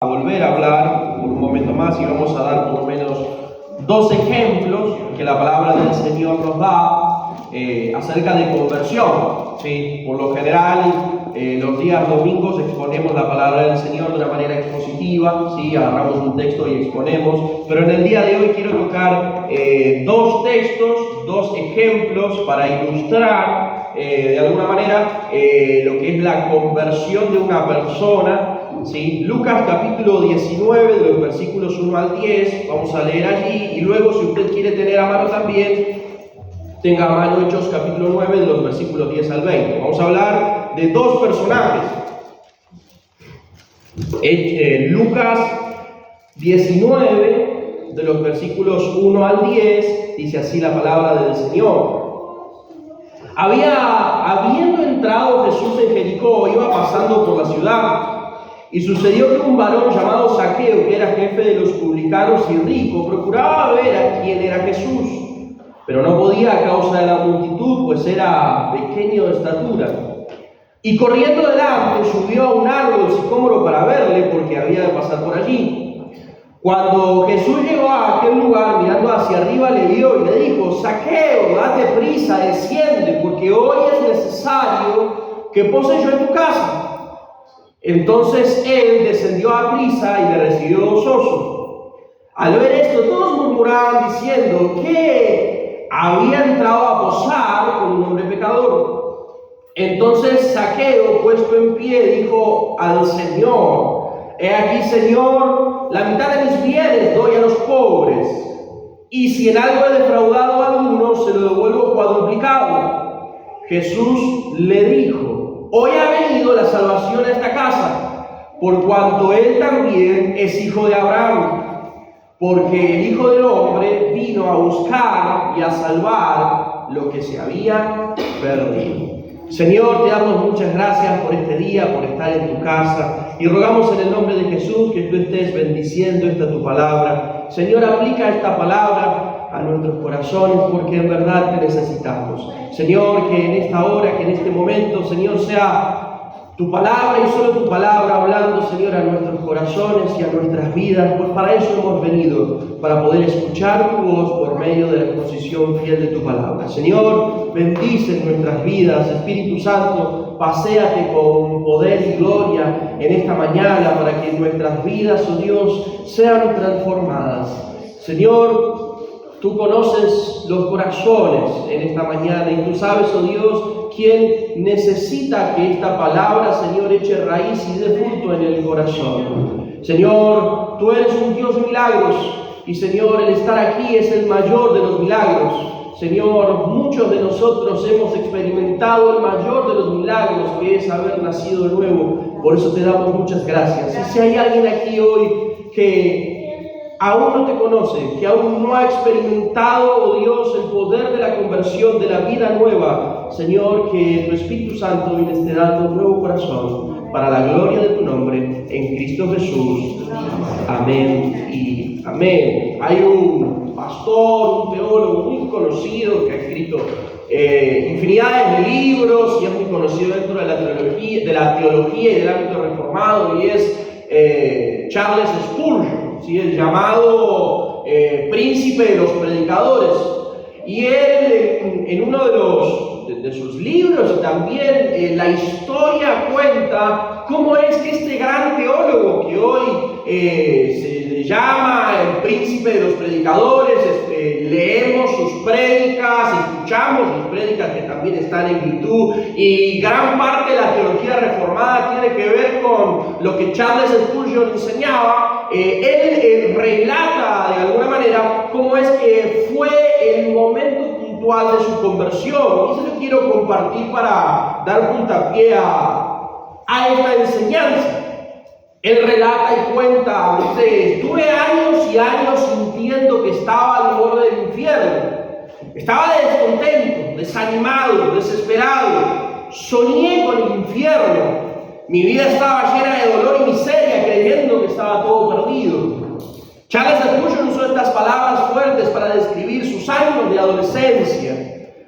Volver a hablar por un momento más y vamos a dar por lo menos dos ejemplos que la palabra del Señor nos da acerca de conversión. ¿Sí? Por lo general, los días domingos exponemos la palabra del Señor de una manera expositiva, ¿sí? Agarramos un texto y exponemos, pero en el día de hoy quiero tocar dos textos, dos ejemplos para ilustrar de alguna manera lo que es la conversión de una persona. ¿Sí? Lucas capítulo 19, de los versículos 1 al 10, vamos a leer allí, y luego si usted quiere tener a mano también, tenga a mano Hechos capítulo 9, de los versículos 10 al 20. Vamos a hablar de dos personajes. Lucas 19, de los versículos 1 al 10, dice así la palabra del Señor. Habiendo entrado Jesús en Jericó, iba pasando por la ciudad. Y sucedió que un varón llamado Zaqueo, que era jefe de los publicanos y rico, procuraba ver a quién era Jesús, pero no podía a causa de la multitud, pues era pequeño de estatura. Y corriendo delante, subió a un árbol sicómoro para verle, porque había de pasar por allí. Cuando Jesús llegó a aquel lugar, mirando hacia arriba, le vio y le dijo: Zaqueo, date prisa, desciende, porque hoy es necesario que pose yo en tu casa. Entonces él descendió a prisa y le recibió gozoso. Al ver esto, todos murmuraban diciendo que había entrado a posar con un hombre pecador. Entonces Zaqueo, puesto en pie, dijo al Señor: He aquí, Señor, la mitad de mis bienes doy a los pobres, y si en algo he defraudado a alguno, se lo devuelvo cuadruplicado. Jesús le dijo: Hoy ha venido la salvación a esta casa, por cuanto él también es hijo de Abraham, porque el Hijo del Hombre vino a buscar y a salvar lo que se había perdido. Señor, te damos muchas gracias por este día, por estar en tu casa, y rogamos en el nombre de Jesús que tú estés bendiciendo esta tu palabra. Señor, aplica esta palabra a nuestros corazones, porque en verdad te necesitamos. Señor, que en esta hora, que en este momento, Señor, sea tu palabra y solo tu palabra hablando, Señor, a nuestros corazones y a nuestras vidas, pues para eso hemos venido, para poder escuchar tu voz por medio de la exposición fiel de tu palabra. Señor, bendice nuestras vidas. Espíritu Santo, paséate con poder y gloria en esta mañana para que nuestras vidas, oh Dios, sean transformadas. Señor, tú conoces los corazones en esta mañana y tú sabes, oh Dios, quién necesita que esta palabra, Señor, eche raíz y dé fruto en el corazón. Señor, tú eres un Dios de milagros y, Señor, el estar aquí es el mayor de los milagros. Señor, muchos de nosotros hemos experimentado el mayor de los milagros, que es haber nacido de nuevo. Por eso te damos muchas gracias. Y si hay alguien aquí hoy que aún no te conoce, que aún no ha experimentado, oh Dios, el poder de la conversión, de la vida nueva, Señor, que tu Espíritu Santo hoy le esté dando un nuevo corazón para la gloria de tu nombre, en Cristo Jesús. Amén y amén. Hay un pastor, un teólogo muy conocido que ha escrito infinidades de libros y es muy conocido dentro de la teología y del ámbito reformado, y es Charles Spurgeon. ¿Sí? El llamado príncipe de los predicadores. Y él, en uno de sus libros, y también la historia cuenta cómo es que este gran teólogo, que hoy se le llama el príncipe de los predicadores, leemos sus prédicas, escuchamos sus prédicas que también están en YouTube, y gran parte de la teología reformada tiene que ver con lo que Charles Spurgeon enseñaba. Él relata de alguna manera cómo es que fue el momento puntual de su conversión, y se lo quiero compartir para dar puntapié a esta enseñanza. Él relata y cuenta: estuve años y años sintiendo que estaba al borde del infierno. Estaba descontento, desanimado, desesperado. Soñé con el infierno. Mi vida estaba llena de dolor y miseria, creyendo que estaba todo perdido. Charles Spurgeon usó estas palabras fuertes para describir sus años de adolescencia.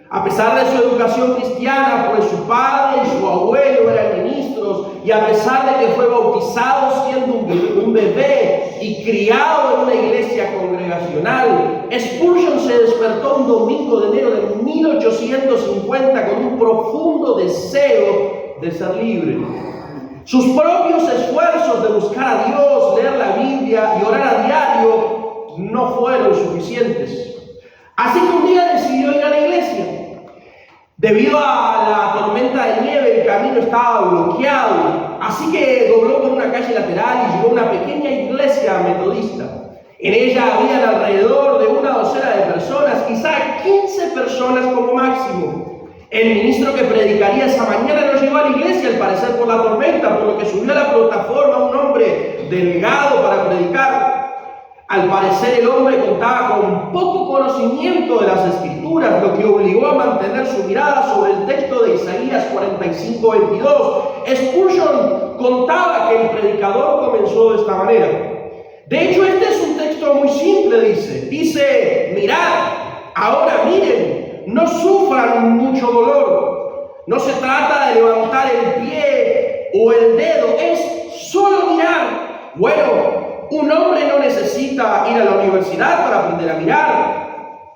A pesar de su educación cristiana, pues su padre y su abuelo eran ministros, bautizos, y a pesar de que fue bautizado siendo un bebé y criado en una iglesia congregacional, Spurgeon se despertó un domingo de enero de 1850 con un profundo deseo de ser libre. Sus propios esfuerzos de buscar a Dios, leer la Biblia y orar a diario no fueron suficientes. Así que un día decidió ir a la iglesia. Debido a la tormenta de nieve, el camino estaba bloqueado, así que dobló por una calle lateral y llegó a una pequeña iglesia metodista. En ella habían alrededor de una docena de personas, quizá 15 personas como máximo. El ministro que predicaría esa mañana no llegó a la iglesia, al parecer por la tormenta, por lo que subió a la plataforma un hombre delgado para predicar. Al parecer el hombre contaba con poco conocimiento de las Escrituras, lo que obligó a mantener su mirada sobre el texto de Isaías 45:22. Spurgeon contaba que el predicador comenzó de esta manera. De hecho, este es un texto muy simple, dice, mirad, ahora miren, no sufran mucho dolor. No se trata de levantar el pie o el dedo, es solo mirar. Bueno, un hombre no necesita ir a la universidad para aprender a mirar.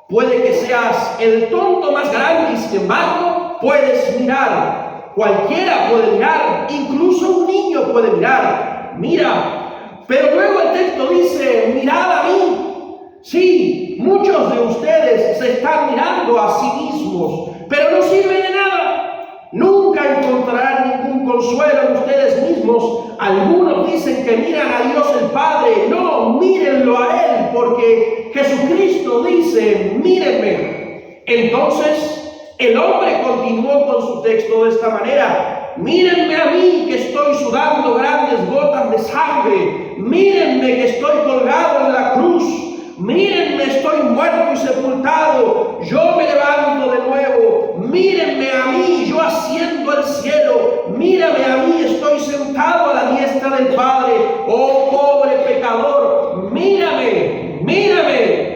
Puede que seas el tonto más grande y sin embargo puedes mirar. Cualquiera puede mirar, incluso un niño puede mirar. Mira, pero luego el texto dice, mirad a mí. Sí, muchos de ustedes se están mirando a sí mismos, pero no sirve de nada. Nunca encontrarán ningún consuelo en ustedes mismos. Algunos dicen que miran a Dios el Padre. No, mírenlo a Él, porque Jesucristo dice, mírenme. Entonces, el hombre continuó con su texto de esta manera. Mírenme a mí, que estoy sudando grandes gotas de sangre. Mírenme, que estoy colgado en la cruz. Mírenme, estoy muerto y sepultado. Yo me levanto de nuevo. Mírenme a mí, yo asciendo al cielo. Mírame a mí, estoy sentado a la diestra del Padre. Oh, pobre pecador, mírame, mírame.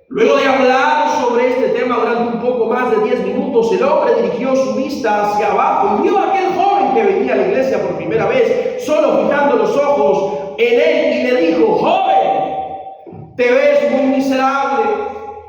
Luego de hablar sobre este tema durante un poco más de 10 minutos, el hombre dirigió su vista hacia abajo y vio a aquel joven que venía a la iglesia por primera vez, solo fijando los ojos en él, y le dijo, joven, te ves muy miserable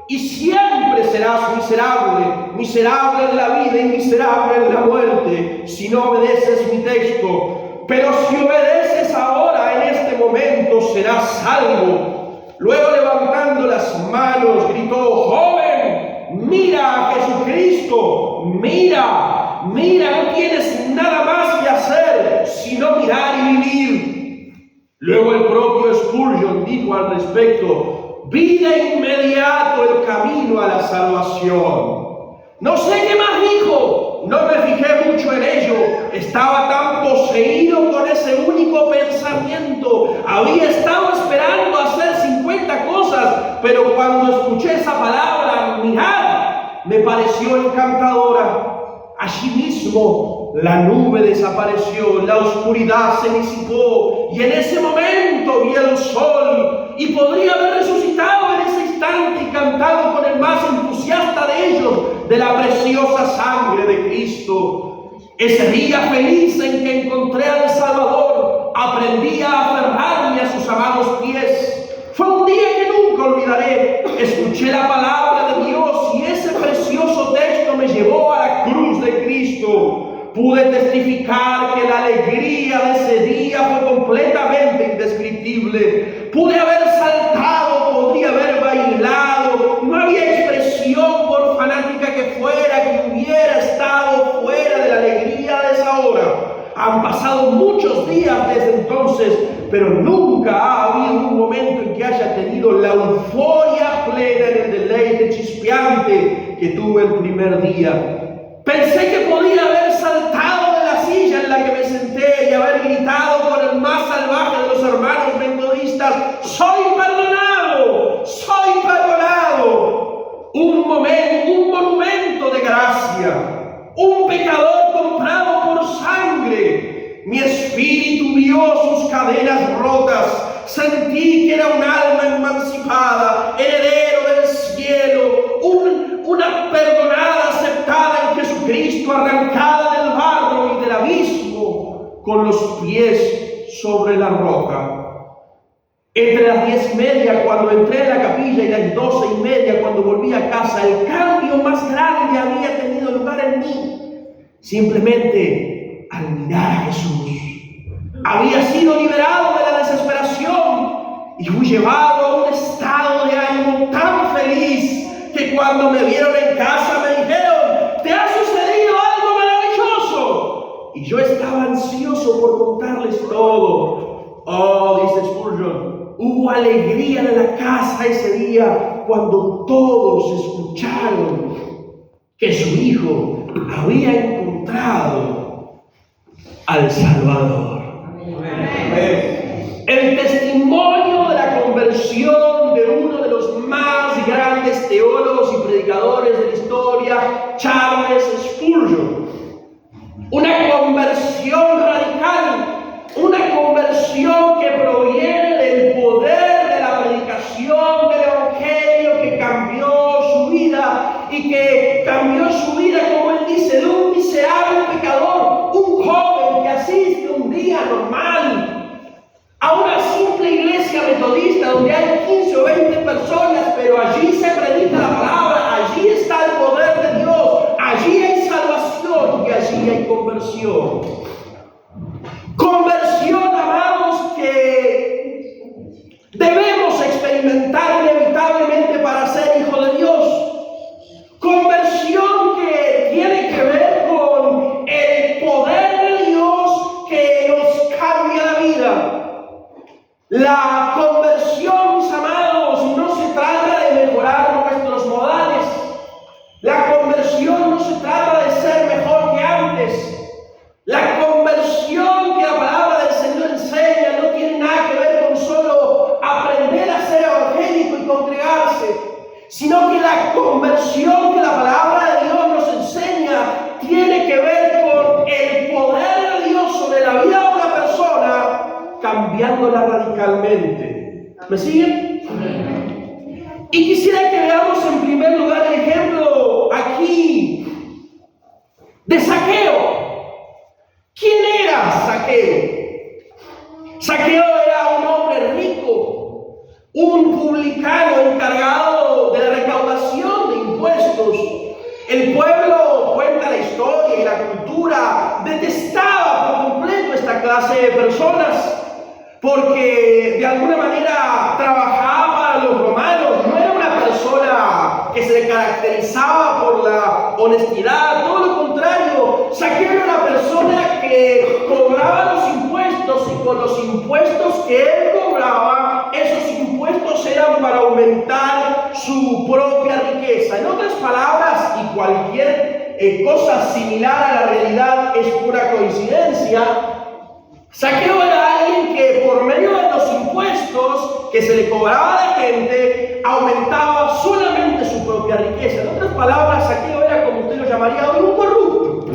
y siempre serás miserable, miserable en la vida y miserable en la muerte, si no obedeces mi texto. Pero si obedeces ahora, en este momento, serás salvo. Luego, levantando las manos, gritó, joven, mira a Jesucristo, mira, mira, no tienes nada más que hacer sino mirar y vivir. Luego el propio Spurgeon dijo al respecto, vi de inmediato el camino a la salvación. No sé qué más dijo, no me fijé mucho en ello, estaba tan poseído con ese único pensamiento, había estado esperando hacer 50 cosas, pero cuando escuché esa palabra, mirad, me pareció encantadora. Allí mismo la nube desapareció, la oscuridad se disipó y en ese momento vi el sol y podría haber resucitado en ese instante y cantado con el más entusiasta de ellos de la preciosa sangre de Cristo. Ese día feliz en que encontré al Salvador, aprendí a aferrarme a sus amados pies. Fue un día que nunca olvidaré. Escuché la palabra de Dios y ese precioso texto me llevó a la cruz de Cristo. Pude testificar que la alegría de ese día fue completamente indescriptible. Pude haber saltado, podría haber bailado. No había expresión, por fanática que fuera, que hubiera estado fuera de la alegría de esa hora. Han pasado muchos días desde entonces, pero nunca ha habido un momento en que haya tenido la euforia plena en el deleite chispeante que tuve el primer día. Pensé que podía haber saltado de la silla en la que me senté y haber gritado con el más salvaje de los hermanos metodistas, ¡soy perdonado! ¡Soy perdonado! Un monumento de gracia, un pecador comprado por sangre. Mi espíritu vio sus cadenas rotas, sentí que era un alma emancipada, heredero del cielo, una perdonada aceptada en Jesucristo, arrancada del barro y del abismo. con los pies sobre la roca. Entre las 10:30 cuando entré en la capilla y las 12:30 cuando volví a casa, el cambio más grande había tenido lugar en mí. Simplemente al mirar a Jesús, había sido liberado de la desesperación y fui llevado a un estado de ánimo tan feliz que cuando me vieron en casa me dijeron: ¿te ha sucedido algo maravilloso? Y yo estaba ansioso por contarles todo. Oh, dice Spurgeon, hubo alegría en la casa ese día cuando todos escucharon que su hijo había encontrado al Salvador. El testimonio de la conversión de uno de los más grandes teólogos y predicadores de la historia, Charles Spurgeon. Una conversión radical, una conversión que proviene del poder de la predicación del Evangelio que cambió su vida y que cambió su vida, como él dice, de un miserable pecador, un joven que asiste un día normal a una simple iglesia metodista donde hay 15 o 20 personas, pero allí se predica la palabra, allí está el poder de Dios, allí hay salvación y allí hay conversión. Conversión, amados, que debemos experimentar inevitablemente para ser hijo de Dios. Conversión que tiene que ver con el poder de Dios que nos cambia la vida. La conversión, mis amados, no se trata de mejorar nuestros modales. La conversión no se trata de ser mejor que antes. La conversión que la palabra del Señor enseña no tiene nada que ver con solo aprender a ser evangélico y congregarse, sino que la conversión que la palabra de Dios nos enseña tiene que ver con el poder de Dios sobre la vida de una persona, cambiándola radicalmente. ¿Me siguen? Y quisiera que veamos en primer lugar el ejemplo aquí de Zaqueo. ¿Quién era Zaqueo? Zaqueo era un hombre rico, un publicano encargado de la recaudación de impuestos. El pueblo, cuenta la historia y la cultura, detestaba por completo esta clase de personas, porque de alguna manera trabajaba para los romanos. No era una persona que se caracterizaba por la honestidad, todo lo contrario. Zaqueo era una persona que cobraba los impuestos y con los impuestos que él cobraba, esos impuestos eran para aumentar su propia riqueza. En otras palabras, y cualquier cosa similar a la realidad es pura coincidencia, Zaqueo era alguien que por medio de los impuestos que se le cobraba a la gente, aumentaba solamente su propia riqueza. En otras palabras, Zaqueo era, como usted lo llamaría hoy, un corrupto.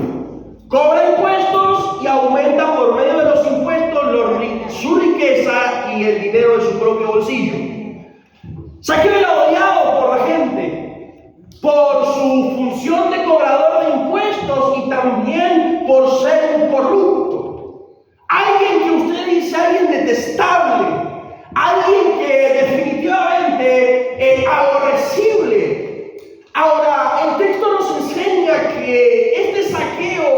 Cobra impuestos y aumenta por medio de los impuestos su riqueza y el dinero de su propio bolsillo. Zaqueo era odiado por la gente, por su función de cobrador de impuestos y también por ser un corrupto. Alguien que usted dice, alguien detestable, alguien que definitivamente es aborrecible. Ahora, el texto nos enseña que este Zaqueo,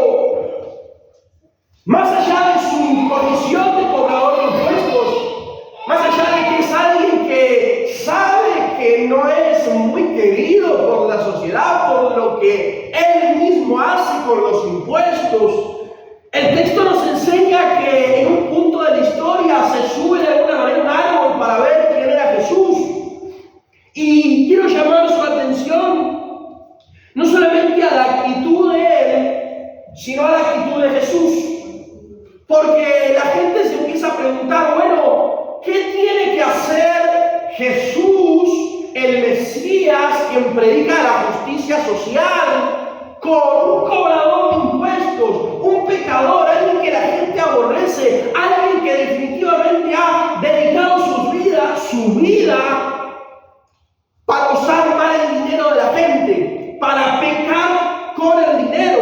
más allá de su condición de cobrador de impuestos, más allá de que es alguien que sabe que no es muy querido por la sociedad, por lo que él mismo hace con los impuestos, el texto nos enseña que en un punto de la historia se sube de alguna manera un árbol para ver quién era Jesús. Y quiero llamar su atención no solamente a la actitud de él, sino a la actitud de Jesús. Porque la gente se empieza a preguntar, bueno, ¿qué tiene que hacer Jesús, el Mesías, quien predica la justicia social, con un cobrador de impuestos, un pecador, alguien que la gente aborrece, alguien que definitivamente ha dedicado su vida para usar mal el dinero de la gente, para pecar con el dinero?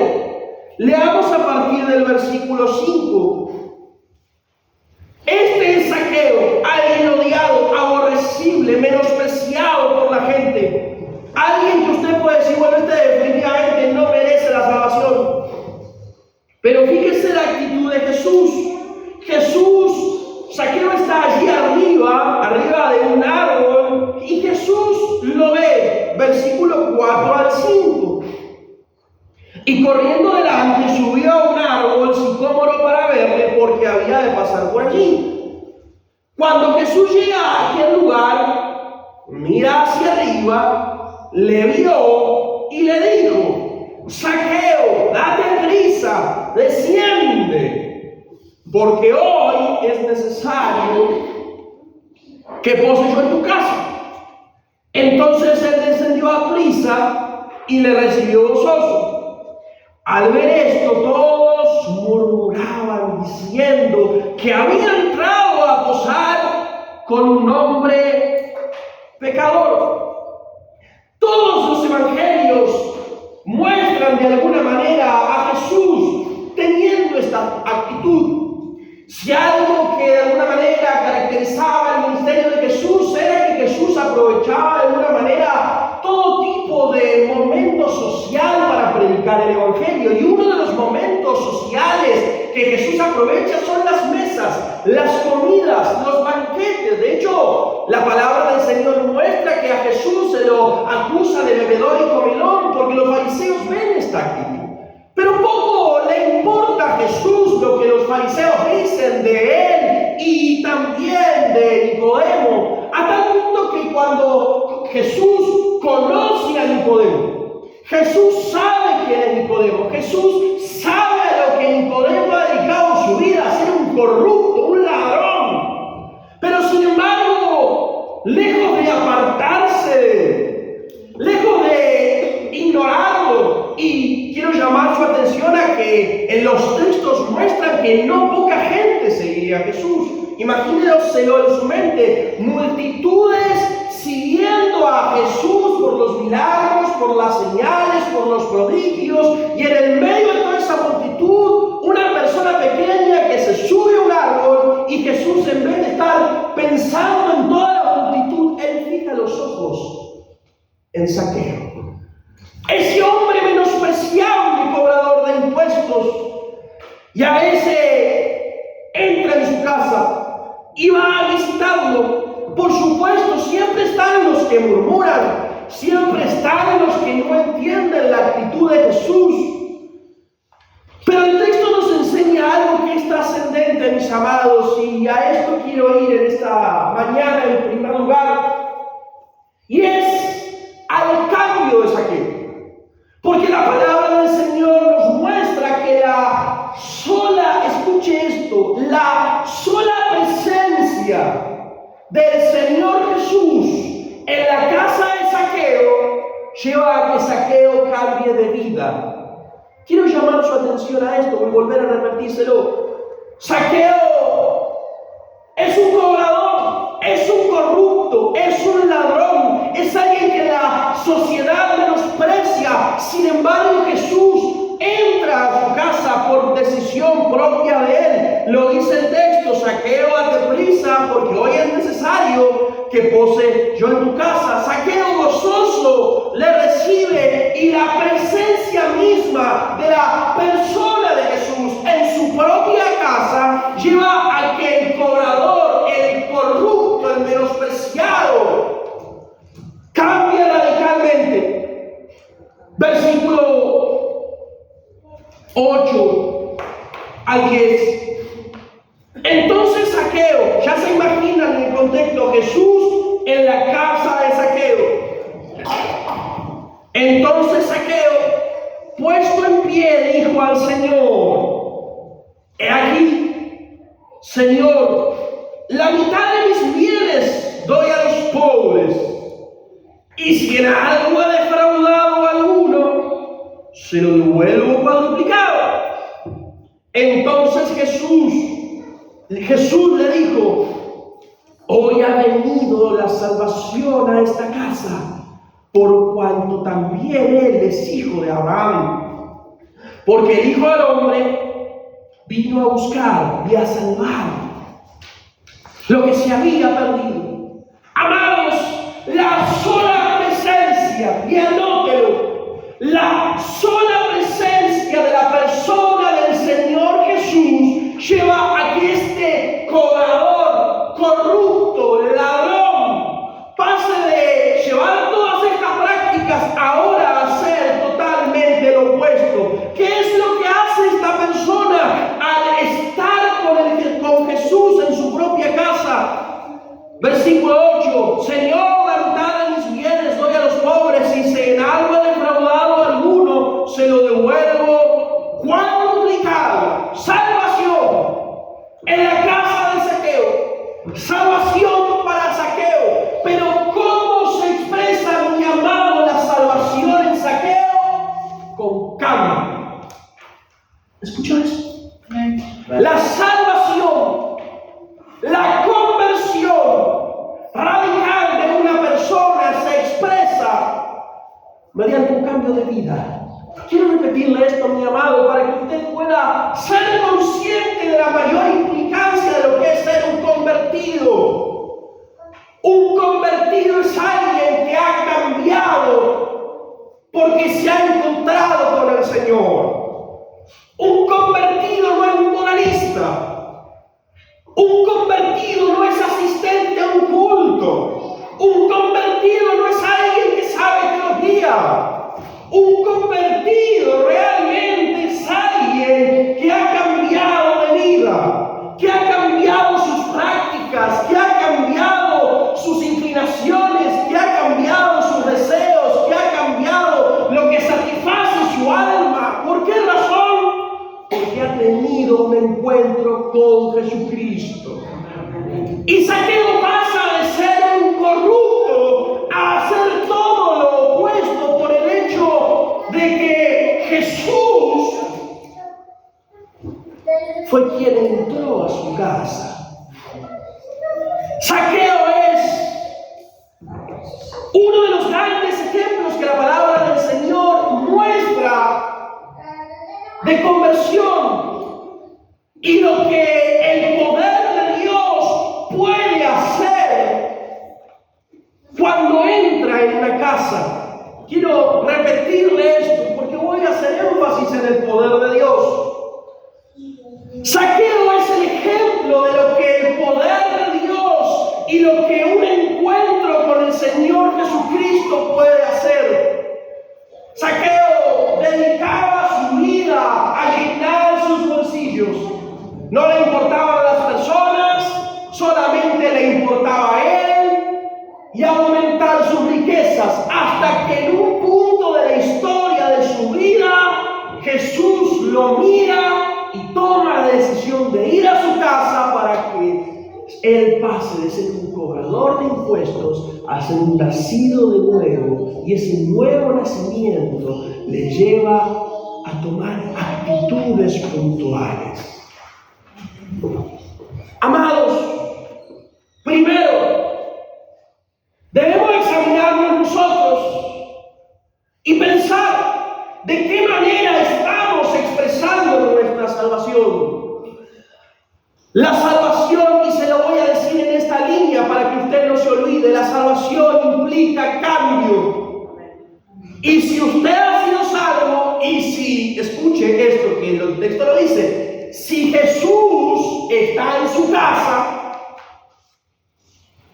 Leamos a partir del versículo 5. arriba de un árbol, y Jesús lo ve, versículo 4 al 5. Y corriendo delante subió a un árbol sicómoro para verle, porque había de pasar por allí. Cuando Jesús llega a aquel lugar, mira hacia arriba, le vio y le dijo: Zaqueo, date prisa, desciende, porque hoy es necesario que pose yo en tu casa. Entonces él descendió a prisa y le recibió gozoso. Al ver esto, todos murmuraban diciendo que había entrado a posar con un hombre pecador. Todos los evangelios muestran de alguna manera a Jesús teniendo esta actitud. Si algo que de alguna manera caracterizaba el ministerio de Jesús era que Jesús aprovechaba de alguna manera todo tipo de momento social para predicar el evangelio. Y uno de los momentos sociales que Jesús aprovecha son las mesas, las comidas, los banquetes. De hecho, la palabra del Señor muestra que a Jesús se lo acusa de bebedor y comilón, porque los fariseos ven esta actitud. Pero poco le importa a Jesús lo que los fariseos dicen de él y también de Nicodemo, a tal punto que cuando Jesús conoce a Nicodemo, Jesús sabe quién es Nicodemo, Jesús sabe a lo que Nicodemo ha dedicado su vida, a ser un corrupto, un ladrón. Pero sin embargo, lejos de apartarse, lejos de ignorarlo, y quiero llamar su atención a que en los textos muestran que no poca gente seguía a Jesús. Imagínenselo en su mente, multitudes siguiendo a Jesús por los milagros, por las señales, por los prodigios, y en el medio de toda esa multitud, una persona pequeña que se sube a un árbol, y Jesús, en vez de estar pensando en toda la multitud, él fija los ojos en Zaqueo. Ese hombre menospreciable, cobrador de impuestos, y a ese entra en su casa y va a visitarlo. Por supuesto, siempre están los que murmuran, siempre están los que no entienden la actitud de Jesús. Pero el texto nos enseña algo que es trascendente, mis amados, y a esto quiero ir en esta mañana en primer lugar, y es al cambio de Zaqueo. Porque la palabra del Señor nos muestra que la sola, escuche esto, la sola presencia del Señor Jesús en la casa de Zaqueo lleva a que Zaqueo cambie de vida. Quiero llamar su atención a esto, voy a volver a repetírselo. Zaqueo es un cobrador, es un corrupto, es un ladrón, es alguien que la sociedad menosprecia. Sin embargo, Jesús entra a su casa por decisión propia de él. Lo dice el texto: Zaqueo, date prisa, porque hoy es necesario que pose yo en tu casa. Zaqueo gozoso le recibe, y la presencia misma de la persona de Jesús en su propia casa lleva a que el cobrador, el corrupto, el menospreciado, cambia radicalmente. Versículo 8 al 10. Entonces Zaqueo, ya se imaginan en el contexto, Jesús en la casa de Zaqueo. Entonces Zaqueo, puesto en pie, dijo al Señor: He aquí, Señor, la mitad de mis bienes doy a los pobres, y si en algo he defraudado a alguno, se lo devuelvo cuadruplicado. Entonces Jesús le dijo: Hoy ha venido la salvación a esta casa, por cuanto también él es hijo de Abraham. Porque el Hijo del Hombre vino a buscar y a salvar lo que se había perdido. Amados, la sola presencia, y anótelo, la sola presencia de la persona del Señor Jesús lleva a que este cobrador corrupto, Versículo 8, Señor, la mitad de mis bienes doy a los pobres, y si en algo he defraudado a alguno, se lo devuelvo cuadruplicado. Salvación en la casa de Zaqueo, salvación para Zaqueo. Pero ¿cómo se expresa, mi amado, la salvación en Zaqueo? Con cambio. ¿Escuchó eso? La salvación, la conversión radical de una persona se expresa mediante un cambio de vida. Quiero repetirle esto, mi amado, para que usted pueda ser consciente de la mayor implicancia de lo que es ser un convertido. Un convertido es alguien que ha cambiado porque se ha encontrado con el Señor. Un convertido no es un moralista. Un convertido no es asistente a un culto. Un convertido no es alguien que sabe teología. Un convertido realmente es alguien que ha cambiado de vida, que ha cambiado sus prácticas, que ha cambiado sus inclinaciones, que ha cambiado sus deseos, que ha cambiado lo que satisface su alma. ¿Por qué razón? Porque ha tenido un encuentro con Jesucristo. Y Zaqueo pasa de ser un corrupto a hacer todo lo opuesto por el hecho de que Jesús fue quien entró a su casa. Zaqueo es uno de los grandes ejemplos que la palabra del Señor muestra de conversión y lo que el poder de Dios puede hacer cuando entra en una casa. Quiero repetirle esto porque voy a hacer énfasis en el poder de Dios. Zaqueo es el ejemplo de lo que el poder de Dios y lo que un encuentro con el Señor Jesucristo puede hacer. Zaqueo dedicaba su vida a llenar sus bolsillos. No le importaban las personas, solamente le importaba a él y aumentar sus riquezas, hasta que en un punto de la historia de su vida, Jesús lo mira y toma la decisión de ir a su casa para que él pase de ser un cobrador de impuestos a ser un nacido de nuevo, y ese nuevo nacimiento le lleva a tomar actitudes puntuales. Amados, primero, debemos examinarnos nosotros y pensar de qué manera estamos expresando nuestra salvación. La salvación, y se lo voy a decir en esta línea para que usted no se olvide, la salvación implica cambio. Y si usted ha sido salvo, y si, escuche esto que el texto lo dice, si Jesús está en su casa,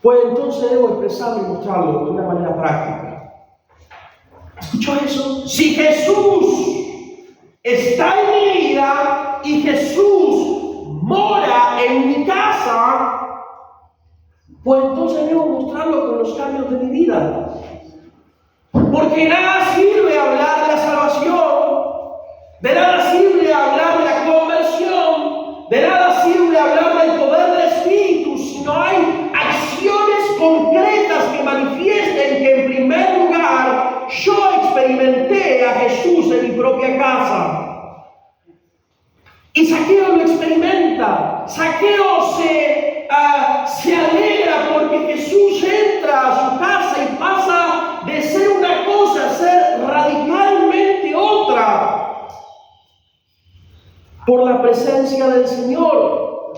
pues entonces debo expresarlo y mostrarlo de una manera práctica. ¿Escuchó eso? Si Jesús está en mi vida y Jesús mora en mi casa, pues entonces debo mostrarlo con los cambios de mi vida. Porque nada sirve hablar de la salvación, de nada sirve hablar de la conversión, de nada sirve hablar del poder del Espíritu si no hay acciones concretas que manifiesten que en primer lugar yo experimenté a Jesús en mi propia casa. Y Zaqueo lo experimenta. Zaqueo se alegra porque Jesús entra a su casa y pasa de ser una cosa a ser radicalmente otra por la presencia del Señor.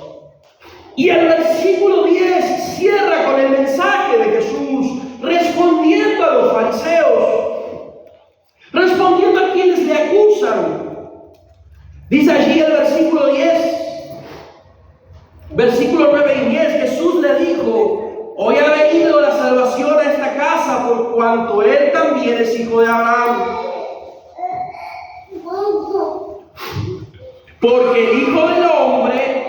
Y el versículo 10 cierra con el mensaje de Jesús respondiendo a los fariseos, respondiendo a quienes le acusan. Dice allí el versículo 10, versículo 9 y 10, Jesús le dijo: hoy ha venido la salvación a esta casa, por cuanto él también es hijo de Abraham. Porque el Hijo del Hombre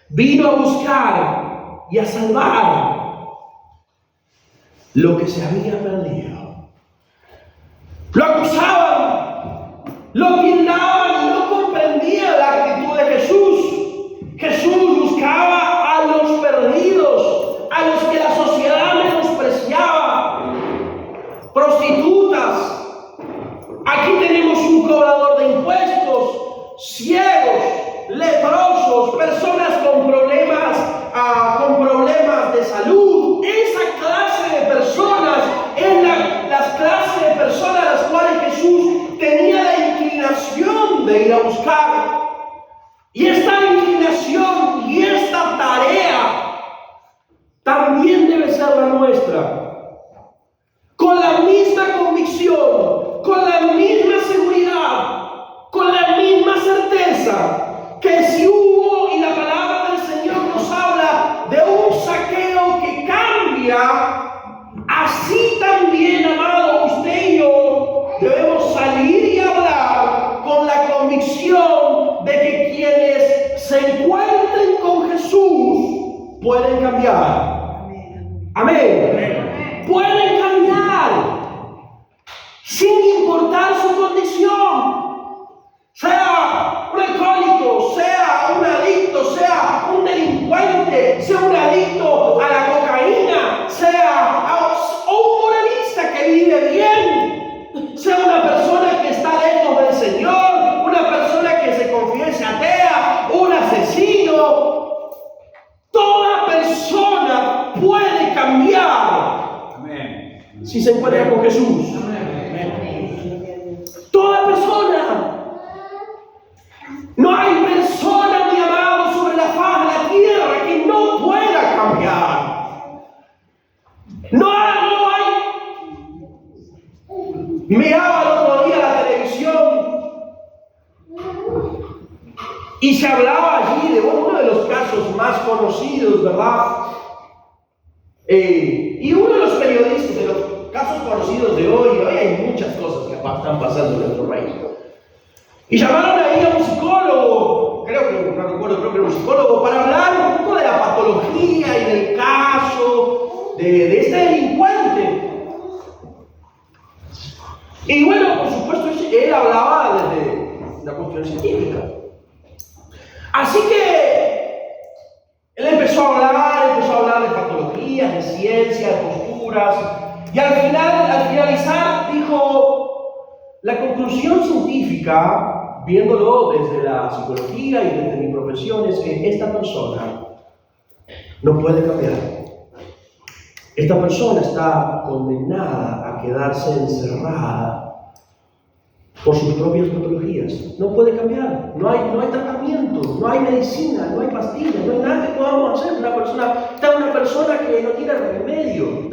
vino a buscar y a salvar lo que se había perdido. Lo acusaban, lo tildaban y no comprendían la actitud de Jesús. Jesús buscaba a los perdidos, a los que la sociedad menospreciaba. Prostitutas. Aquí tenemos un cobrador de impuestos, ciegos, leprosos, personas con problemas de salud. Esa clase de personas es las clases de personas a las cuales Jesús tenía la inclinación de ir a buscar. Y esta inclinación y esta tarea también debe ser la nuestra. Con la misma convicción, con la misma seguridad, con la misma certeza que si hubo, y la palabra del Señor nos habla de un Zaqueo que cambia, así también, amado, usted y yo debemos salir y hablar con la convicción de que quienes se encuentren con Jesús pueden cambiar. Amén. Pueden cambiar sin importar su condición. Sea un alcohólico, sea un adicto, sea un delincuente, sea un adicto a la cocaína, sea un moralista que vive bien, sea una persona que está lejos del Señor, una persona que se confiese atea, un asesino. Toda persona puede cambiar. Amén. Si se encuentra con Jesús. Amén. Toda persona. No hay persona, mi amado, sobre la faz de la tierra que no pueda cambiar. No hay. Miraba el otro día la televisión y se hablaba allí de uno de los casos más conocidos, ¿verdad? Y uno de los periodistas, de los casos conocidos de hoy hay muchas cosas que están pasando en nuestro país. Y llamaron ahí a un psicólogo, creo que era un psicólogo, para hablar un poco de la patología y del caso de este delincuente. Y bueno, por supuesto, él hablaba desde una cuestión científica. Así que él empezó a hablar de patologías, de ciencia, de posturas, y al finalizar dijo: la conclusión científica, viéndolo desde la psicología y desde mi profesión, es que esta persona no puede cambiar. Esta persona está condenada a quedarse encerrada por sus propias patologías. No puede cambiar. No hay tratamiento, no hay medicina, no hay pastillas, no hay nada que podamos hacer. Una persona que no tiene remedio.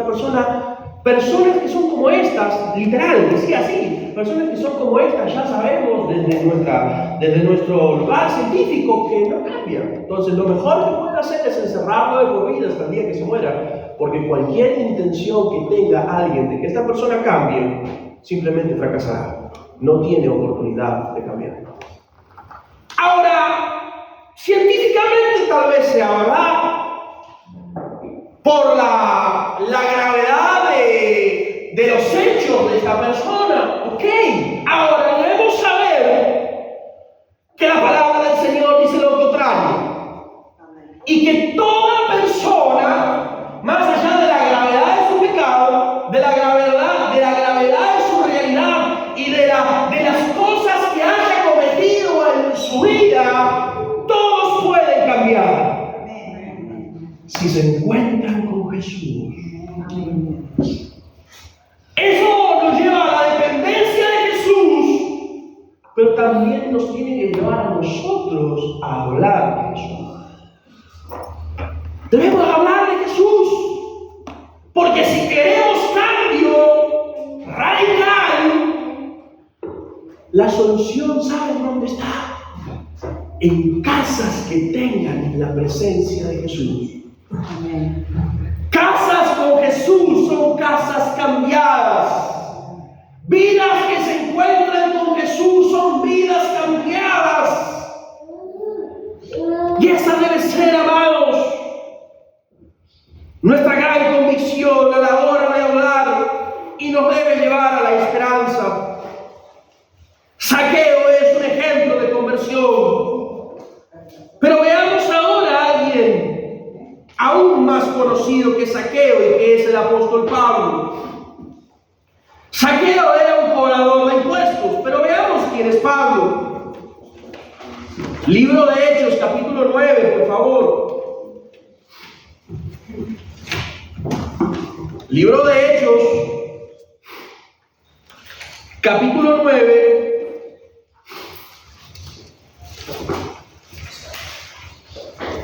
Personas que son como estas, literal, decía así, personas que son como estas, ya sabemos desde nuestro lugar científico que no cambian. Entonces lo mejor que puede hacer es encerrarlo de por vida hasta el día que se muera, porque cualquier intención que tenga alguien de que esta persona cambie, simplemente fracasará. No tiene oportunidad de cambiar. Ahora, científicamente tal vez sea verdad, por la gravedad de los hechos de esta persona. Ok, ahora debemos saber que la palabra del Señor dice lo contrario. Y que toda persona, más allá de la gravedad de su pecado, de la gravedad de su realidad y de las cosas que haya cometido en su vida, todos pueden cambiar si se encuentran con Jesús. Eso nos lleva a la dependencia de Jesús, pero también nos tiene que llevar a nosotros a hablar de Jesús. Debemos hablar de Jesús, porque si queremos cambio radical, la solución, ¿saben dónde está? En casas que tengan la presencia de Jesús. Amén. Casas con Jesús son casas cambiadas. Vidas que se encuentran con Jesús son vidas cambiadas. Y esa debe ser, amados, nuestra gran convicción a la hora de hablar y nos debe llevar a la esperanza. Saqueo es un ejemplo de conversión, pero veamos ahora a alguien aún más conocido que Saqueo y que es el apóstol Pablo. Saqueo era un cobrador de impuestos, pero veamos quién es Pablo. Libro de Hechos, capítulo 9, por favor. Libro de Hechos, capítulo 9,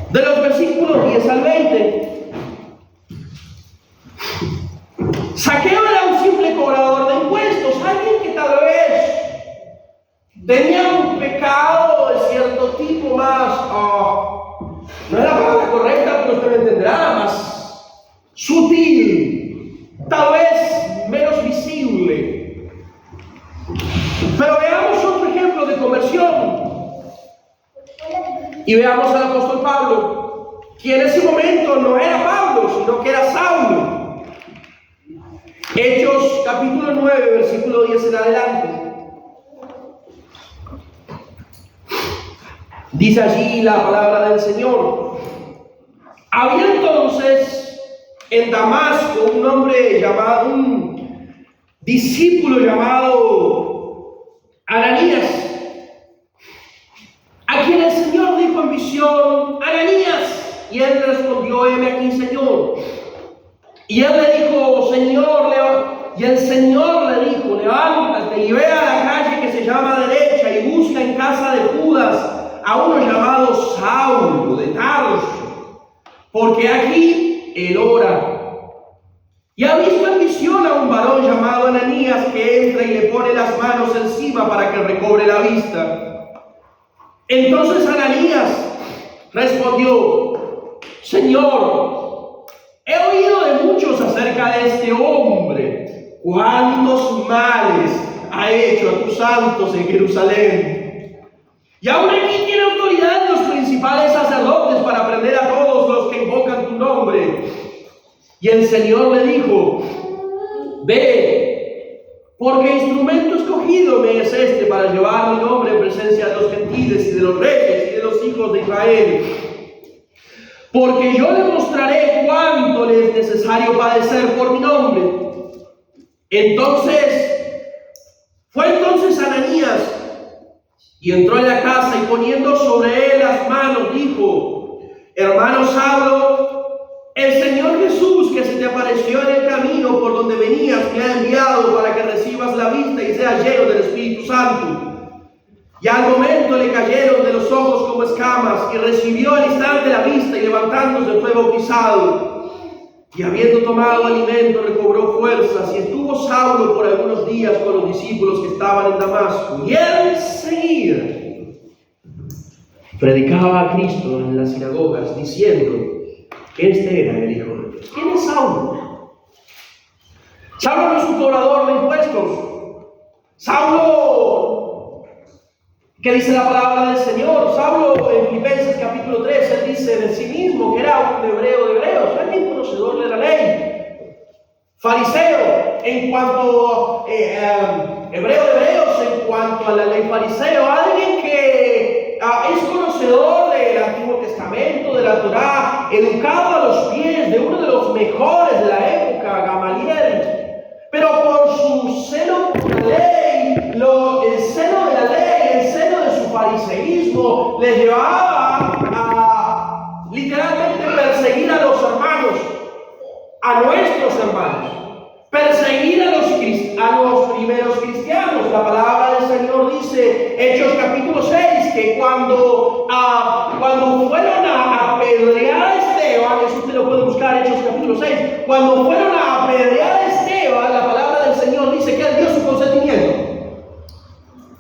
de los versículos 10 al 20. Saqueo era un simple cobrador de impuestos, alguien que tal vez tenía un pecado de cierto tipo más, no es la palabra correcta, pero usted me entenderá, más sutil, tal vez menos visible. Pero veamos otro ejemplo de conversión y veamos al apóstol Pablo, quien en ese momento no era Pablo, sino que era Saulo. Hechos capítulo 9, versículo 10 en adelante. Dice allí la palabra del Señor. Había entonces en Damasco un discípulo llamado Ananías, a quien el Señor dijo en visión: Ananías. Y él respondió: heme aquí, Señor. Y él le dijo: Señor, y el Señor le dijo: levántate y ve a la calle que se llama Derecha y busca en casa de Judas a uno llamado Saulo de Tarso, porque aquí él ora. Y ha visto en visión a un varón llamado Ananías que entra y le pone las manos encima para que recobre la vista. Entonces Ananías respondió: Señor, he oído de muchos acerca de este hombre, cuántos males ha hecho a tus santos en Jerusalén. Y aún aquí tiene autoridad los principales sacerdotes para prender a todos los que invocan tu nombre. Y el Señor le dijo: ve, porque instrumento escogido me es este para llevar mi nombre en presencia de los gentiles y de los reyes y de los hijos de Israel. Porque yo le mostraré cuánto le es necesario padecer por mi nombre. Fue entonces Ananías y entró en la casa y poniendo sobre él las manos dijo: hermano Saulo, el Señor Jesús que se te apareció en el camino por donde venías me ha enviado para que recibas la vista y seas lleno del Espíritu Santo. Y al momento le cayeron de los ojos como escamas y recibió al instante la vista y levantándose fue bautizado. Y habiendo tomado alimento recobró fuerzas y estuvo Saulo por algunos días con los discípulos que estaban en Damasco. Y él seguía, predicaba a Cristo en las sinagogas diciendo que este era el Hijo de Dios. ¿Quién es Saulo? Saulo no es un cobrador de impuestos. Saulo, ¿qué dice la palabra del Señor? Saulo en Filipenses capítulo 3, él dice de sí mismo que era un hebreo de hebreos, alguien conocedor de la ley, fariseo en cuanto hebreo de hebreos en cuanto a la ley, fariseo, alguien que es conocedor del Antiguo Testamento, de la Torá, educado a los pies de uno de los mejores de la época, Gamaliel, pero por su celo por la ley, el celo de la ley, el celo de su fariseísmo, le llevaba a literalmente perseguir a los hermanos, a nuestros hermanos, perseguir a los primeros cristianos. La palabra del Señor dice, Hechos capítulo 6, que cuando fueron a apedrear a Esteban, eso usted lo puede buscar, Hechos capítulo 6, cuando fueron a apedrear a Esteban, la palabra del Señor dice que él dio su consentimiento,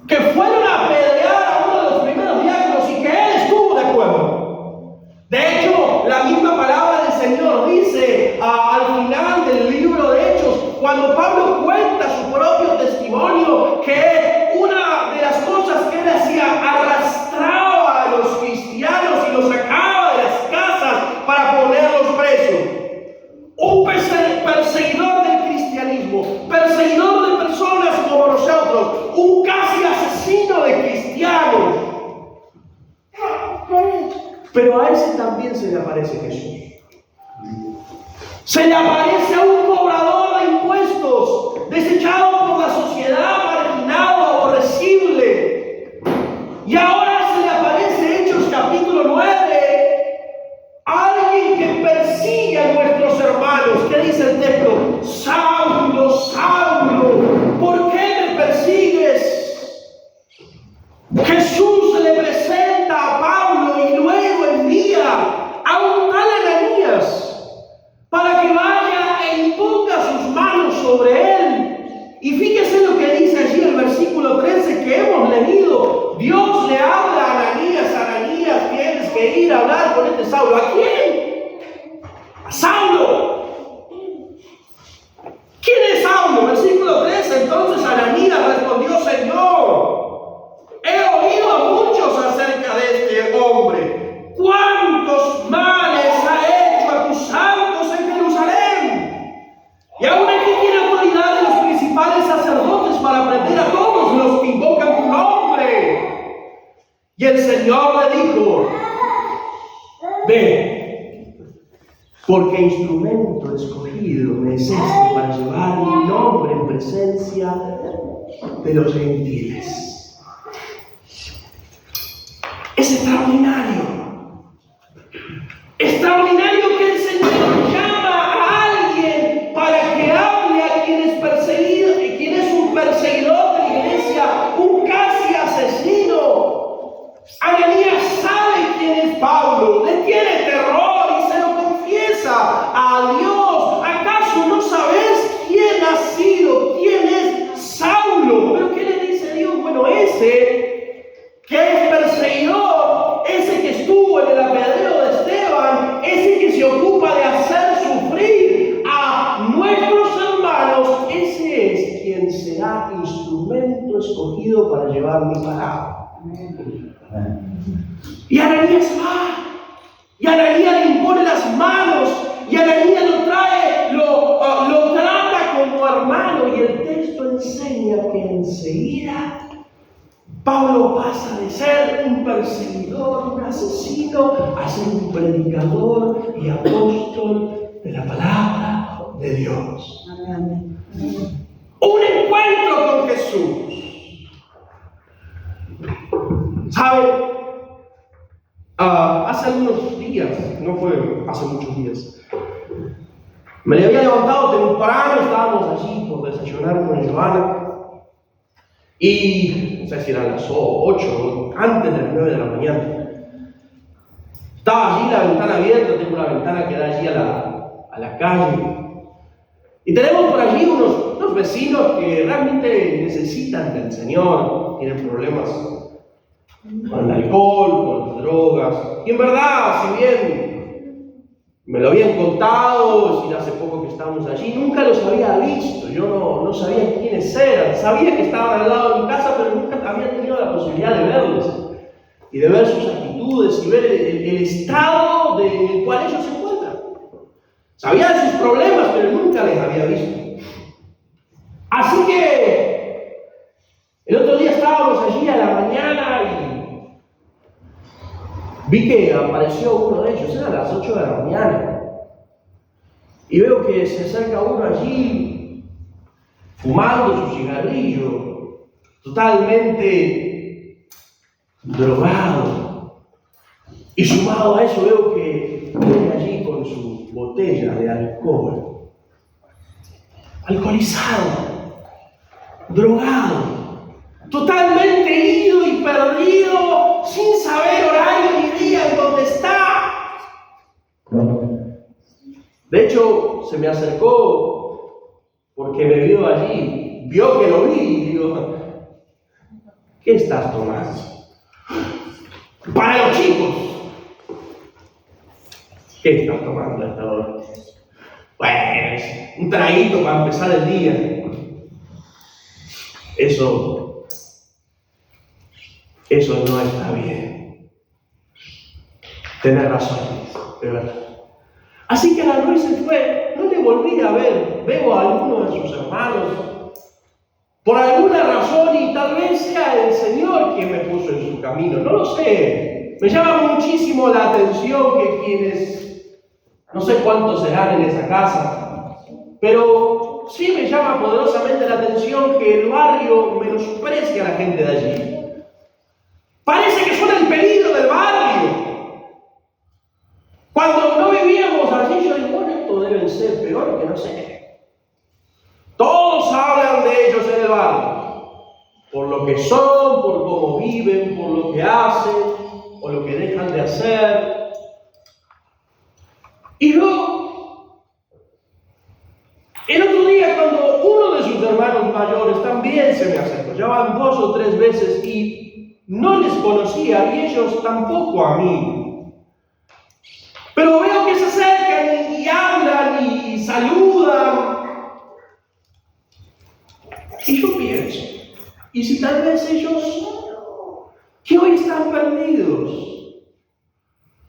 que fueron a apedrear a uno de los primeros diáconos y que él estuvo de acuerdo. De hecho, la misma palabra del Señor dice al final del libro de Hechos, cuando Pablo cuenta su propio testimonio, que una de las cosas que él hacía, arrastraba a los cristianos y los sacaba de las casas para ponerlos presos. Pero a ese también se le aparece Jesús. Se le aparece a un cobrador de impuestos, desechado por la sociedad, marginado, aborrecible. Y ahora se le aparece, Hechos capítulo 9, alguien que persigue a nuestros hermanos. ¿Qué dice el texto? Saulo, Saulo, ¿por qué me persigues? Jesús le presenta a Pablo y luego envía a un tal Ananías para que vaya e imponga sus manos sobre él. Y fíjese lo que dice allí el versículo 13 que hemos leído. Dios le habla a Ananías: Ananías, tienes que ir a hablar con este Saulo. ¿A quién? A Saulo. ¿Quién es Saulo? Versículo 13. Entonces Ananías respondió: Señor, he oído a muchos acerca de este hombre. ¿Cuántos males ha hecho a tus santos en Jerusalén? Y aún aquí tiene autoridad de los principales sacerdotes para prender a todos los que invocan tu nombre. Y el Señor le dijo: Ve, porque instrumento escogido me es este para llevar mi nombre en presencia de los gentiles. Es extraordinario. Extraordinario que el Señor llama a alguien para que hable a quien es perseguido, y quien es un perseguidor de la iglesia, un casi asesino. Ananías sabe quién es Pablo, le tiene terror y se lo confiesa a Dios. ¿Acaso no sabes quién ha sido, quién es Saulo? ¿Pero qué le dice Dios? Bueno, ese que es perseguidor, ese que estuvo en el apedreo de Esteban, ese que se ocupa de hacer sufrir a nuestros hermanos, ese es quien será instrumento escogido para llevar mi palabra. Y Ananías va, y Ananías le impone las manos, y Ananías lo trae, lo trata como hermano, y el texto enseña que enseguida Pablo pasa de ser un perseguidor, un asesino, a ser un predicador y apóstol de la palabra de Dios. Amén. Un encuentro con Jesús. ¿Sabe? Hace algunos días, no fue hace muchos días, me había levantado temprano, estábamos allí por desayunar con Joana. Y no sé si eran las 8, antes de las 9 de la mañana. Estaba allí la ventana abierta, tengo una ventana que da allí a la calle. Y tenemos por allí unos vecinos que realmente necesitan del Señor, tienen problemas con el alcohol, con las drogas. Y en verdad, si bien me lo habían contado, hace poco que estábamos allí, nunca los había visto, yo no sabía quiénes eran, sabía que estaban al lado de mi casa, pero nunca había tenido la posibilidad de verlos y de ver sus actitudes y ver el estado en el cual ellos se encuentran. Sabía de sus problemas, pero nunca les había visto. Así que el otro día estábamos allí a la mañana y vi que apareció uno de ellos, eran las 8 de la mañana. Y veo que se acerca uno allí, fumando su cigarrillo, totalmente drogado. Y sumado a eso veo que viene allí con su botella de alcohol. Alcoholizado, drogado, totalmente ido y perdido, sin saber horario ni día en dónde está. De hecho, se me acercó porque me vio allí, vio que lo vi y dijo: ¿qué estás tomando? Para los chicos. ¿Qué estás tomando a esta hora? Bueno, es un traguito para empezar el día. Eso no está bien. Tenés razón, de verdad. Así que la noche se fue, no le volví a ver. Veo a alguno de sus hermanos, por alguna razón, y tal vez sea el Señor quien me puso en su camino, no lo sé. me llama muchísimo la atención que quienes, no sé cuántos serán en esa casa, pero sí me llama poderosamente la atención que el barrio menosprecia a la gente de allí. Parece que son el peligro del barrio. Cuando no vivíamos allí, yo digo, bueno, esto deben ser peor que no sé qué. Todos hablan de ellos en el barrio, por lo que son, por cómo viven, por lo que hacen, o lo que dejan de hacer. Y yo, el otro día, cuando uno de sus hermanos mayores también se me acercó, ya van 2 o 3 veces y no les conocía, y ellos tampoco a mí. Pero veo que se acercan y hablan y saludan. Y yo pienso, ¿y si tal vez ellos que hoy están perdidos?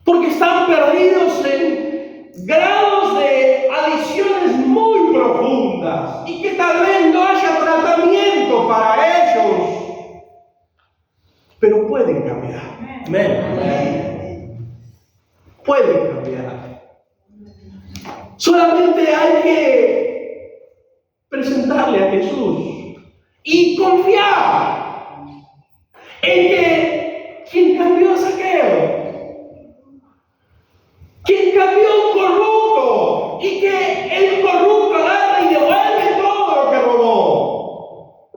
Porque están perdidos en grados de adicciones muy profundas y que tal vez no haya tratamiento para ellos. Pero pueden cambiar. Amén. Pueden cambiar. Solamente hay que presentarle a Jesús y confiar en que quien cambió a Zaqueo, quien cambió a un corrupto y que el corrupto agarra y devuelve todo lo que robó,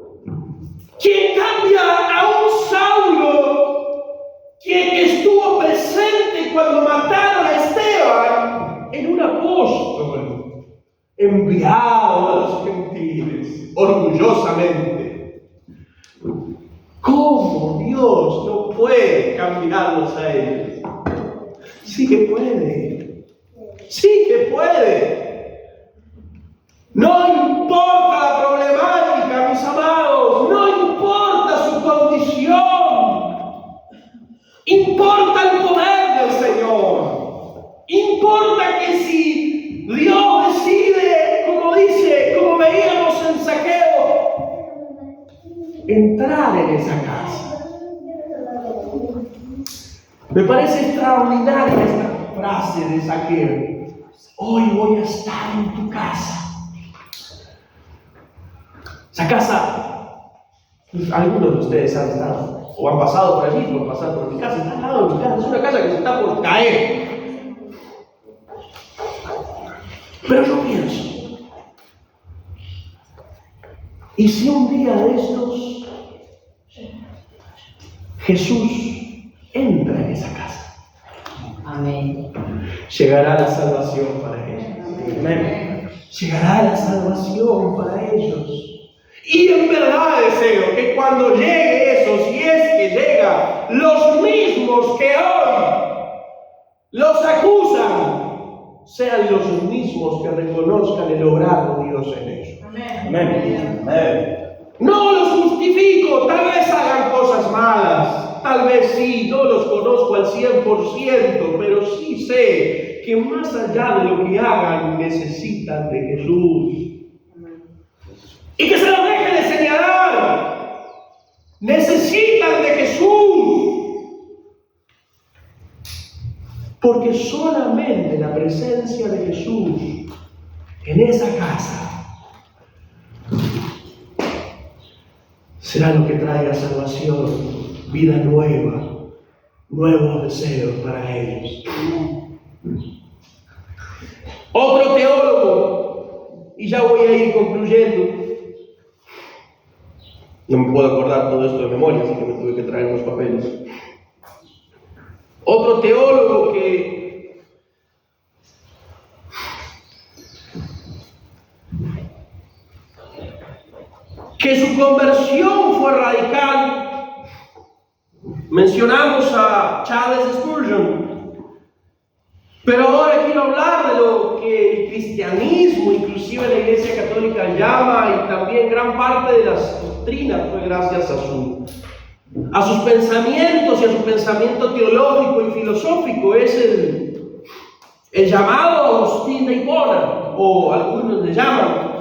quien cambia a un Saulo quien estuvo presente cuando mataron a Esteban en un apóstol enviado a los gentiles orgullosamente. ¿Cómo Dios no puede cambiarlos a ellos? Sí que puede. Sí que puede. No importa la problemática, mis amados. No importa su condición. Importa el poder del Señor. Importa que si Dios decide, como veíamos en Zaqueo, entrar en esa casa. Me parece extraordinaria esta frase de Zaqueo. Hoy voy a estar en tu casa. Esa casa, algunos de ustedes han estado o han pasado por allí, por pasar por mi casa, está al lado de mi casa, es una casa que se está por caer. Pero yo pienso, ¿y si un día de estos Jesús entra en esa casa? Amén. Llegará la salvación para ellos. Amén. Llegará la salvación para ellos. Y en verdad deseo que cuando llegue eso, si es que llega, los mismos que hoy los acusan, sean los mismos que reconozcan el obrar de Dios en ellos. Amén. Amén. Amén. No los justifico, tal vez hagan cosas malas, tal vez sí, no los conozco al 100%, pero sí sé que más allá de lo que hagan, necesitan de Jesús. Y que se los deje de señalar. Necesitan de Jesús. Porque solamente la presencia de Jesús en esa casa será lo que traiga salvación, vida nueva, nuevos deseos para ellos. Otro teólogo, y ya voy a ir concluyendo. No me puedo acordar todo esto de memoria, así que me tuve que traer unos papeles. Otro teólogo que su conversión fue radical. Mencionamos a Charles Spurgeon, pero ahora quiero hablar de lo que el cristianismo, inclusive la Iglesia Católica, llama, y también gran parte de las doctrinas fue gracias a sus pensamientos y a su pensamiento teológico y filosófico. Es el llamado Agustín de Hipona, o algunos le llaman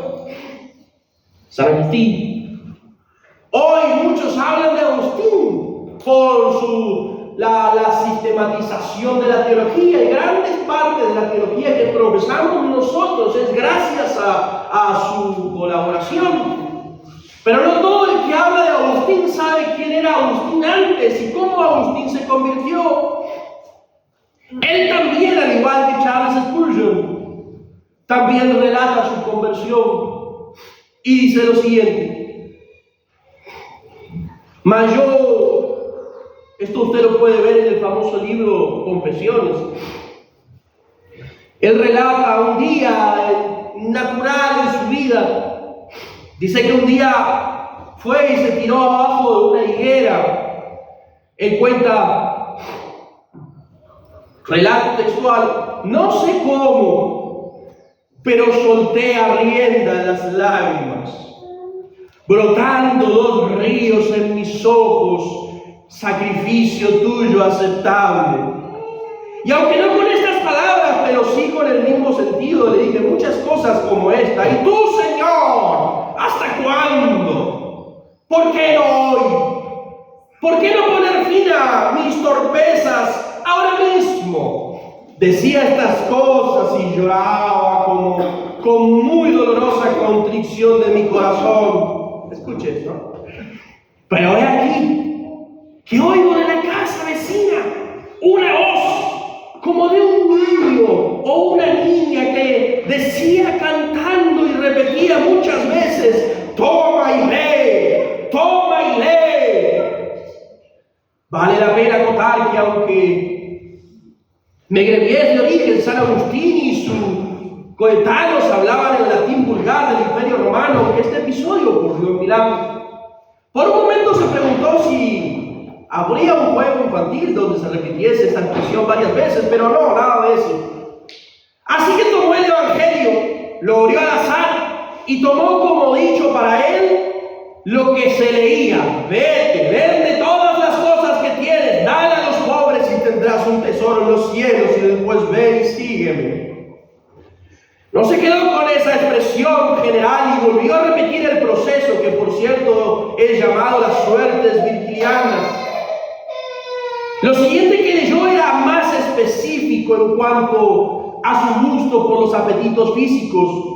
San Agustín. Hoy muchos hablan de Agustín por su la sistematización de la teología, y grandes partes de la teología que profesamos nosotros es gracias a su colaboración. Pero no todo el que habla de Agustín sabe quién era Agustín antes y cómo Agustín se convirtió. Él también, al igual que Charles Spurgeon, también relata su conversión y dice lo siguiente: mas yo, esto usted lo puede ver en el famoso libro Confesiones, él relata un día natural en su vida. Dice que un día fue y se tiró abajo de una higuera. Él cuenta, relato textual: no sé cómo, pero solté a rienda las lágrimas, brotando 2 ríos en mis ojos, sacrificio tuyo aceptable. Y aunque no con estas palabras, pero sí con el mismo sentido, le dije muchas cosas como esta: ¿y tú, Señor, hasta cuándo? ¿Por qué no hoy? ¿Por qué no poner fin a mis torpezas ahora mismo? Decía estas cosas y lloraba con muy dolorosa contrición de mi corazón. Escuche esto. Pero he aquí que oigo de la casa vecina una voz como de un niño o una niña que decía cantando y repetía muchas veces: toma y lee, toma y lee. Vale la pena acotar que aunque Megreviés de origen San Agustín y sus coetáneos hablaban el latín vulgar del Imperio Romano, este episodio ocurrió en Milán. Por un momento se preguntó si habría un juego infantil donde se repitiese esta expresión varias veces, pero no, nada de eso. Así que tomó el Evangelio, lo abrió al azar y tomó como dicho para él lo que se leía: vete, vende todas las cosas que tienes, dale a los pobres y tendrás un tesoro en los cielos, y después ven y sígueme. No se quedó con esa expresión general y volvió a repetir el proceso, que por cierto es llamado las suertes virgilianas. Lo siguiente que leyó era más específico en cuanto a su gusto por los apetitos físicos.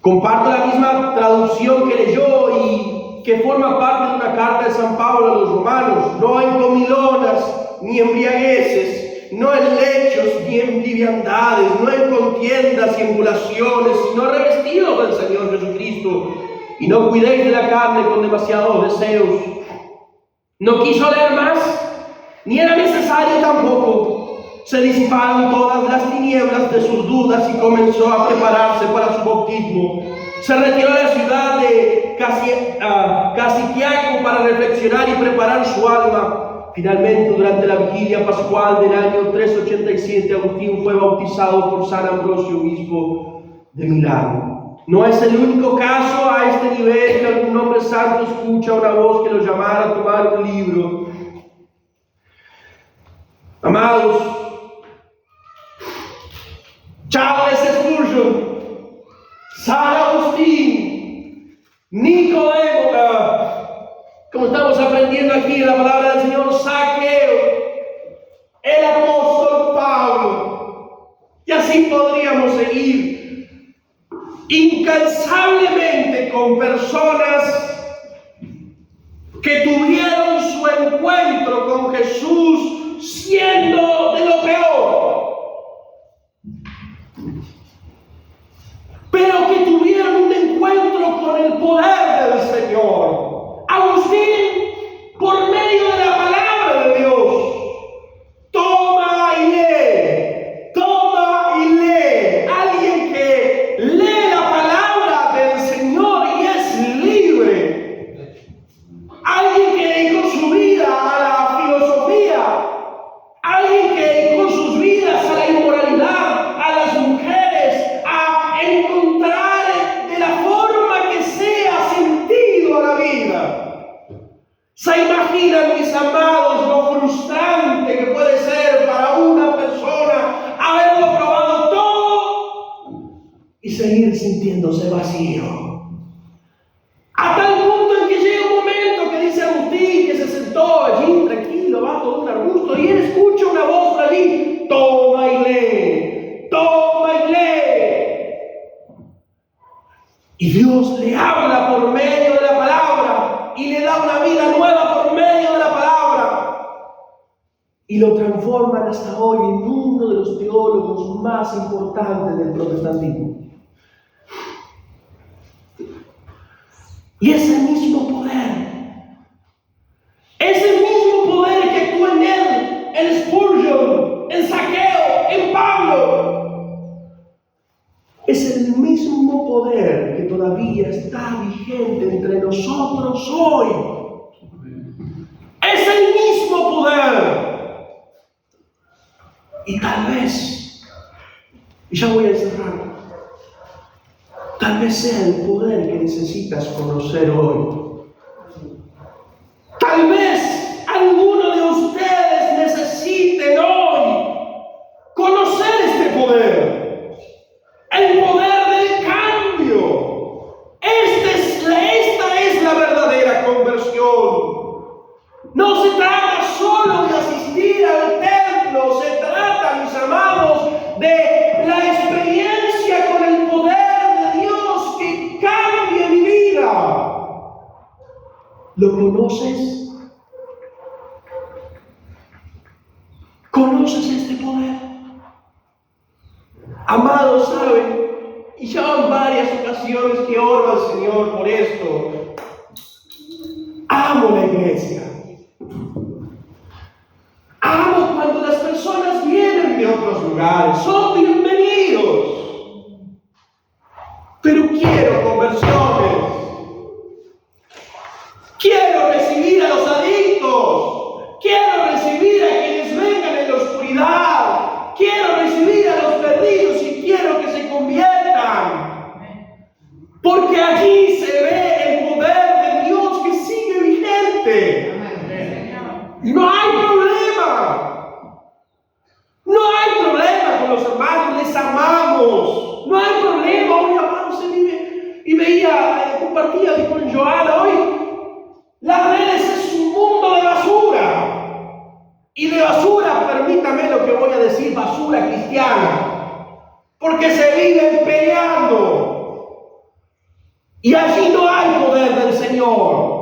Comparto la misma traducción que leyó y que forma parte de una carta de San Pablo a los romanos: no en comilonas ni embriagueces, no en lechos ni en liviandades, no en contiendas y emulaciones, sino revestidos del Señor Jesucristo, y no cuidéis de la carne con demasiados deseos. No quiso leer más, ni era necesario tampoco. Se disiparon todas las tinieblas de sus dudas y comenzó a prepararse para su bautismo. Se retiró a la ciudad de Casiquiaco para reflexionar y preparar su alma. Finalmente, durante la vigilia pascual del año 387, Agustín fue bautizado por San Ambrosio, obispo de Milán. No es el único caso a este nivel que algún hombre santo escucha una voz que lo llamara a tomar un libro. Amados, Charles Spurgeon, San Agustín, Nicodemo, como estamos aprendiendo aquí la palabra del Señor, Zaqueo, el apóstol Pablo, y así podríamos seguir incansablemente con personas que tuvieron su encuentro con Jesús siendo de lo peor, pero que tuvieron un encuentro con el poder del Señor. Agustín, por medio de la palabra de Dios, toma y lee, toma y lee. Alguien que lee la palabra del Señor y es libre. Alguien que dedicó su vida a la filosofía, alguien que dedicó sus vidas a la inmoralidad, a las mujeres, a encontrar de la forma que sea sentido a la vida. ¿Se imaginan, mis amados, lo frustrante que puede ser para una persona haberlo probado todo y seguir sintiéndose vacío? A tal punto en que llega un momento que dice Agustín, que se sentó allí tranquilo bajo capítulo y él escucha una voz por allí: toma y lee, toma y lee. Y Dios le habla por medio de la palabra y le da una vida nueva por medio de la palabra. Y lo transforman hasta hoy en uno de los teólogos más importantes del protestantismo. Y ese mismo poder, ese mismo poder que actúa en él, en Spurgeon, en Zaqueo, en Pablo, es el mismo poder que todavía está vigente entre nosotros hoy. Es el mismo poder. Y tal vez, y ya voy a cerrar, tal vez sea el poder que necesitas conocer hoy. Tal vez alguno de ustedes necesiten hoy conocer este poder, el poder del cambio. Esta es la verdadera conversión. No se trata solo de asistir al templo, se trata, mis amados, de la experiencia con el poder de Dios que cambia mi vida. ¿Lo conoces? ¿Conoces este poder? Amados, ¿saben? Y ya en varias ocasiones que oro al Señor por esto. Amo la iglesia. Amo cuando las personas vienen de otros lugares. Son bienvenidos. Pero quiero conversiones. Quiero recibir a los adictos. Quiero recibir a quienes vengan en la oscuridad. Quiero recibir a los perdidos y quiero que se conviertan. Porque allí se ve el poder de Dios que sigue vigente. No hay problema. No hay problema con los hermanos. Les amamos. No hay problema. Hoy amamos y veía, compartía con Joana hoy. Las redes es un mundo de basura. Y de basura, permítame lo que voy a decir, basura cristiana. Porque se viven peleando. Y allí no hay poder del Señor.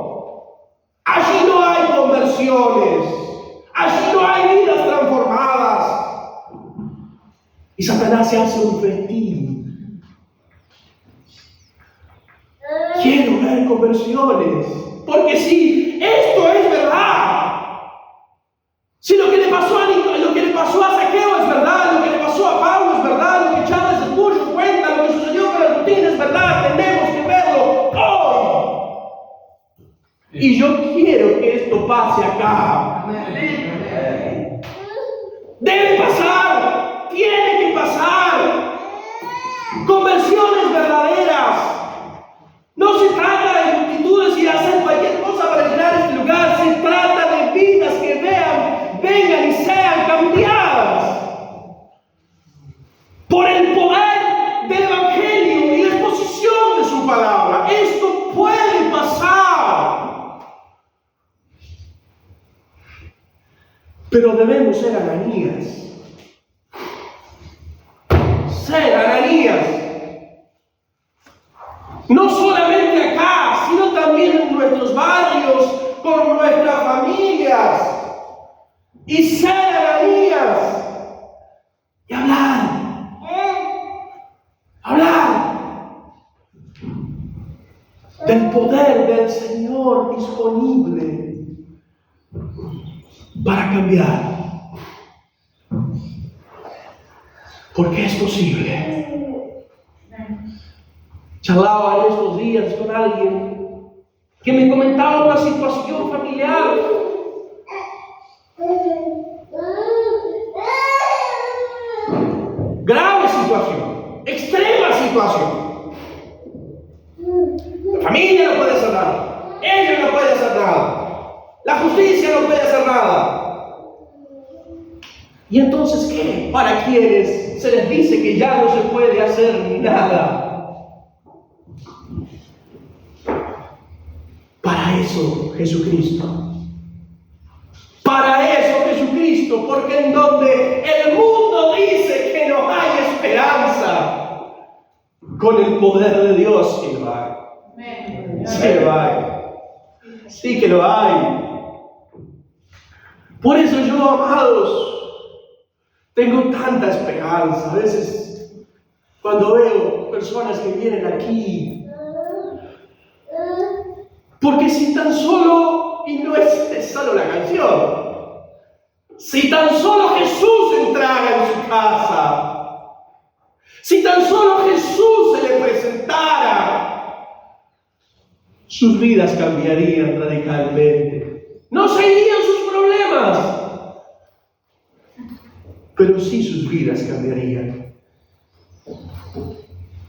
Allí no hay conversiones. Allí no hay vidas transformadas. Y Satanás se hace un festín. Quiero ver conversiones. Porque si esto es verdad, si lo que le pasó a Zaqueo es verdad, lo que le pasó a Pablo es verdad, lo que Charles Spurgeon cuenta, lo que sucedió con la rutina es verdad, tenemos que verlo hoy. Y yo quiero que esto pase acá. Debe pasar, tiene que pasar. Conversiones verdaderas. No se trata de multitudes y de hacer cualquier cosa para llenar este lugar. Se trata de vidas que vengan y sean cambiadas por el poder del Evangelio y la exposición de su palabra. Esto puede pasar. Pero debemos ser Ananías. Ser Ananías. No solamente acá, sino también en nuestros barrios, con nuestras familias. Y ser Ananías. Y hablar. Del poder del Señor disponible para cambiar. Porque es posible. Charlaba en estos días con alguien que me comentaba una situación familiar. Grave situación, extrema situación. La familia no puede hacer nada, ella no puede hacer nada, la justicia no puede hacer nada. ¿Y entonces qué? Para quienes se les dice que ya no se puede hacer nada. Para eso Jesucristo Para eso Jesucristo, porque en donde el mundo dice que no hay esperanza, con el poder de Dios sí lo hay. Sí lo hay. Sí que lo hay. Por eso yo, amados, tengo tanta esperanza. A veces, cuando veo personas que vienen aquí, porque si tan solo, y no es solo la canción, si tan solo Jesús entrara en su casa, si tan solo Jesús se le presentara, sus vidas cambiarían radicalmente. No se irían sus problemas, pero sí sus vidas cambiarían.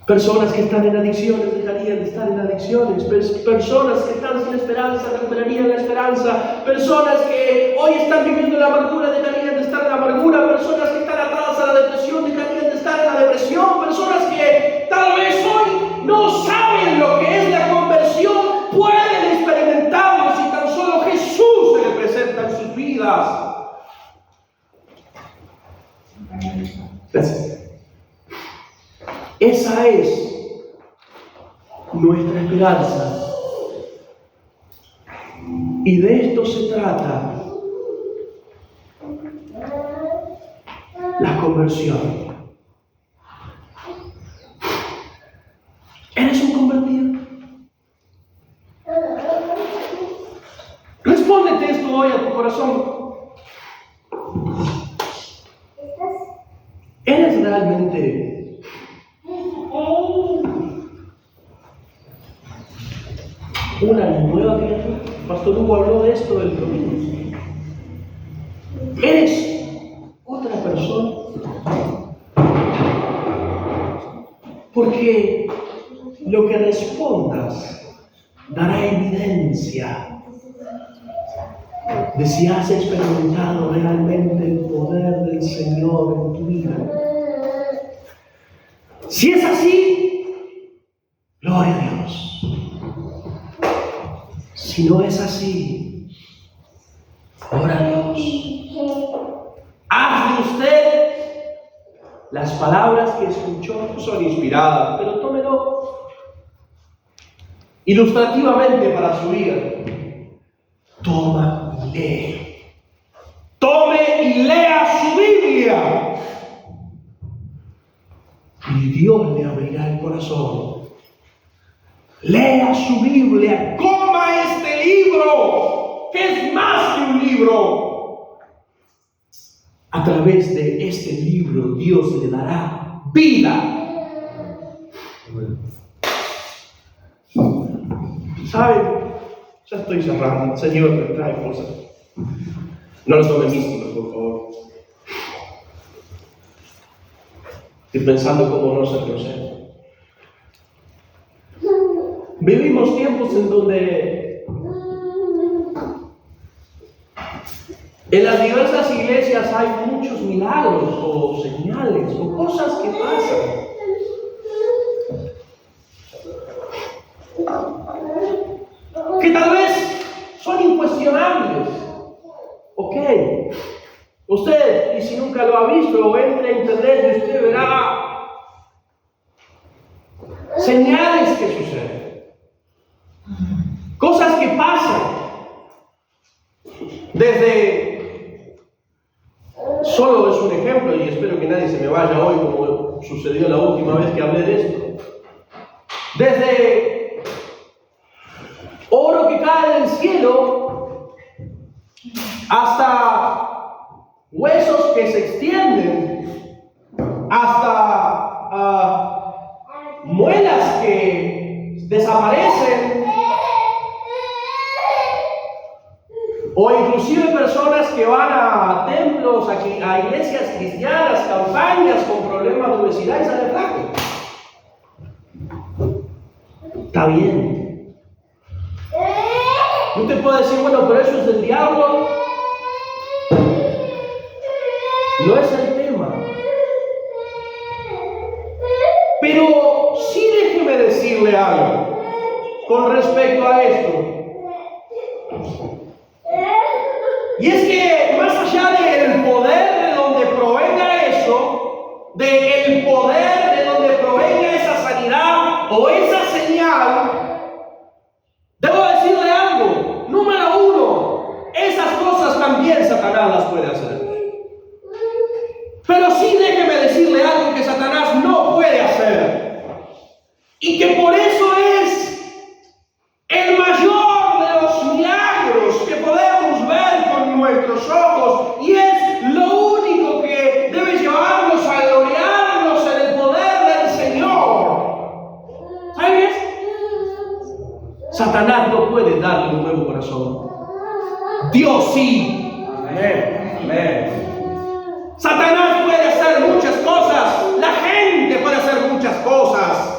Personas que están en adicciones dejarían de estar en adicciones. Personas que están sin esperanza recuperarían la esperanza. Personas que hoy están viviendo la amargura dejarían de estar en la amargura. Personas que están atadas a la depresión dejarían de estar en la depresión. Personas que tal vez hoy no saben lo que es la conversión pueden experimentarlo si tan solo Jesús se le presenta en sus vidas. Gracias. Esa es nuestra esperanza. Y de esto se trata la conversión. ¿Eres un convertido? Respóndete esto hoy a tu corazón. ¿Eres realmente una nueva criatura? Pastor Hugo habló de esto el domingo. ¿Eres otra persona? Porque lo que respondas dará evidencia de si has experimentado realmente el poder del Señor en tu vida. Si es así, gloria a Dios. Si no es así, ora a Dios. Haz de usted las palabras que escuchó, son inspiradas, pero tómelo ilustrativamente para su vida. Toma y lee. Tome y lea su Biblia. Y Dios le abrirá el corazón. Lea su Biblia. Coma este libro, que es más que un libro. A través de este libro, Dios le dará vida. ¿Saben? Ya estoy cerrando. El Señor me trae cosas. No los tomen místicos, por favor. Estoy pensando cómo no ser grosero. Vivimos tiempos en donde en las diversas iglesias hay muchos milagros o señales o cosas que pasan. Que tal vez son incuestionables. Ok. Usted, y si nunca lo ha visto, entre a internet y usted verá señales que suceden. Cosas que pasan. Desde, solo es un ejemplo, y espero que nadie se me vaya hoy como sucedió la última vez que hablé de esto. Desde oro que cae del cielo hasta huesos que se extienden, hasta muelas que desaparecen, o inclusive personas que van a templos, a iglesias cristianas, campañas con problemas de obesidad y salen flacos. Está bien. Usted puede decir, bueno, pero eso es del diablo. No es el tema. Pero sí déjeme decirle algo con respecto a esto. Y es que más allá del poder de donde provenga eso, del poder de donde provenga esa sanidad o esa señal, debo decirle algo. Número uno, esas cosas también Satanás las puede hacer. Pero sí déjeme decirle algo que Satanás no puede hacer. Y que por eso es el mayor de los milagros que podemos ver con nuestros ojos. Y es lo único que debe llevarnos a gloriarnos en el poder del Señor. ¿Sabes? Satanás no puede darle un nuevo corazón. Dios sí. Amén. Amén. Satanás puede hacer muchas cosas. La gente puede hacer muchas cosas.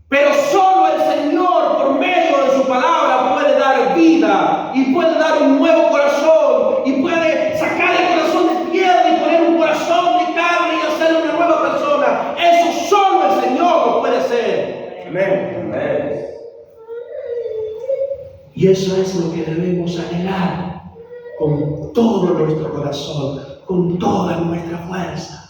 Pero solo el Señor, por medio de su palabra, puede dar vida y puede dar un nuevo corazón y puede sacar el corazón de piedra y poner un corazón de carne y hacerle una nueva persona. Eso solo el Señor lo puede hacer. Amén. Amén. Y eso es lo que debemos anhelar con todo nuestro corazón, con toda nuestra fuerza.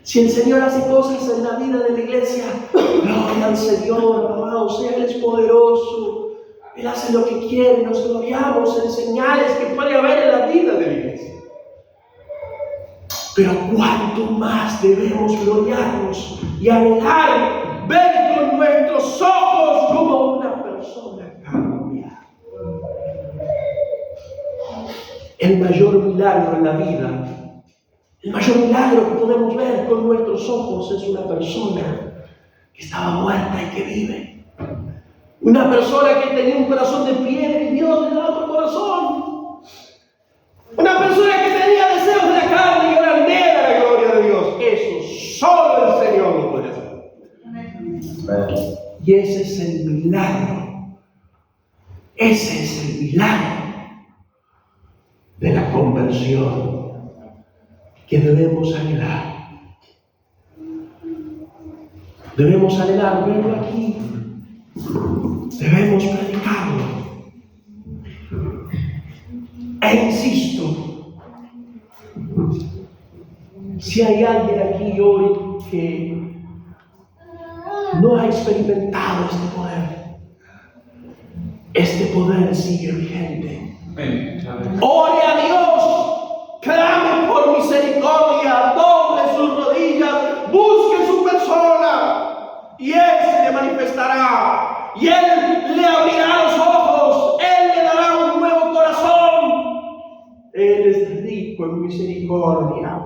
Si el Señor hace cosas en la vida de la iglesia, gloria al Señor, amados, Él es poderoso. Él hace lo que quiere, nos gloriamos en señales que puede haber en la vida de la iglesia. Pero cuánto más debemos gloriarnos y anhelar ver con nuestros ojos como una persona cambia. El mayor milagro en la vida, el mayor milagro que podemos ver con nuestros ojos es una persona que estaba muerta y que vive. Una persona que tenía un corazón de piedra y Dios le da otro corazón. Una persona que tenía deseos de la carne y ahora anhela la gloria de Dios. Eso solo el Señor lo puede hacer. Amén. Y ese es el milagro. Ese es el milagro de la conversión que debemos anhelar. Debemos anhelar verlo aquí. Debemos predicarlo. E insisto, si hay alguien aquí hoy que no ha experimentado este poder sigue vigente. Amén. Ore a Dios, clame por misericordia, doble sus rodillas, busque su persona y Él se le manifestará y Él le abrirá los ojos, Él le dará un nuevo corazón. Él es rico en misericordia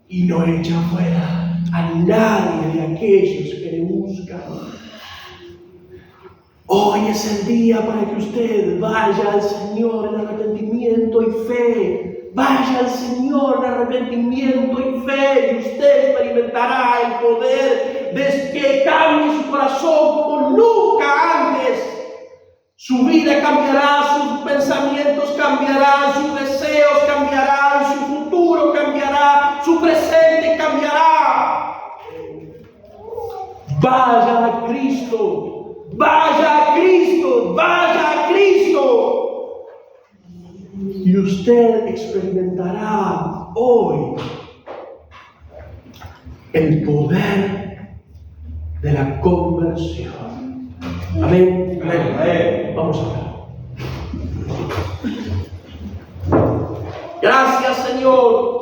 y no echa fuera a nadie de aquellos que le buscan. Hoy es el día para que usted vaya al Señor en arrepentimiento y fe. Vaya al Señor en arrepentimiento y fe y usted experimentará el poder de que cambie su corazón como nunca antes. Su vida cambiará, sus pensamientos cambiarán, sus deseos cambiarán, su futuro cambiará, su presente cambiará. Vaya a Cristo. Vaya a Cristo, vaya a Cristo. Y usted experimentará hoy el poder de la conversión. Amén. Amén. Vamos a orar. Gracias, Señor.